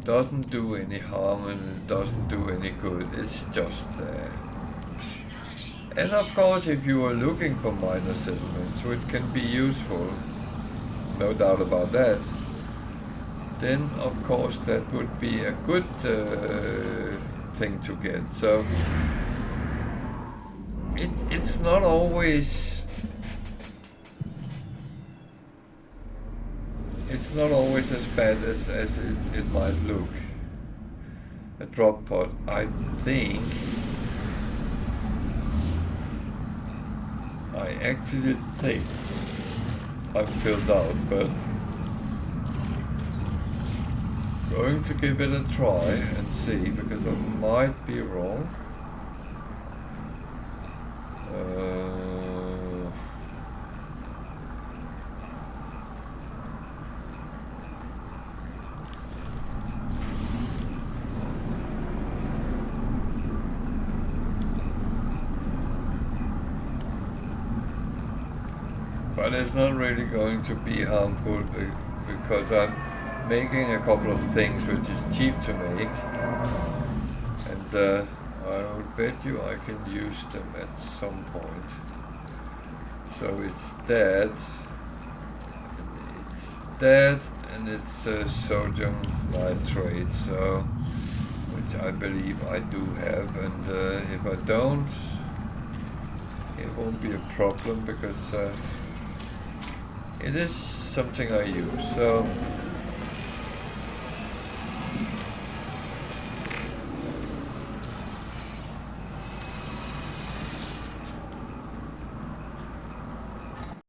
doesn't do any harm and it doesn't do any good. It's just there. And of course, if you are looking for minor settlements, which can be useful, no doubt about that, then of course that would be a good thing to get. So it's not always as bad as it might look. A drop pod, I think I actually think I've filled out, but going to give it a try and see, because I might be wrong. But it's not really going to be harmful because I'm making a couple of things which is cheap to make, and I would bet you I can use them at some point. So it's that, and it's sodium nitrate, so which I believe I do have, and if I don't, it won't be a problem because it is something I use. So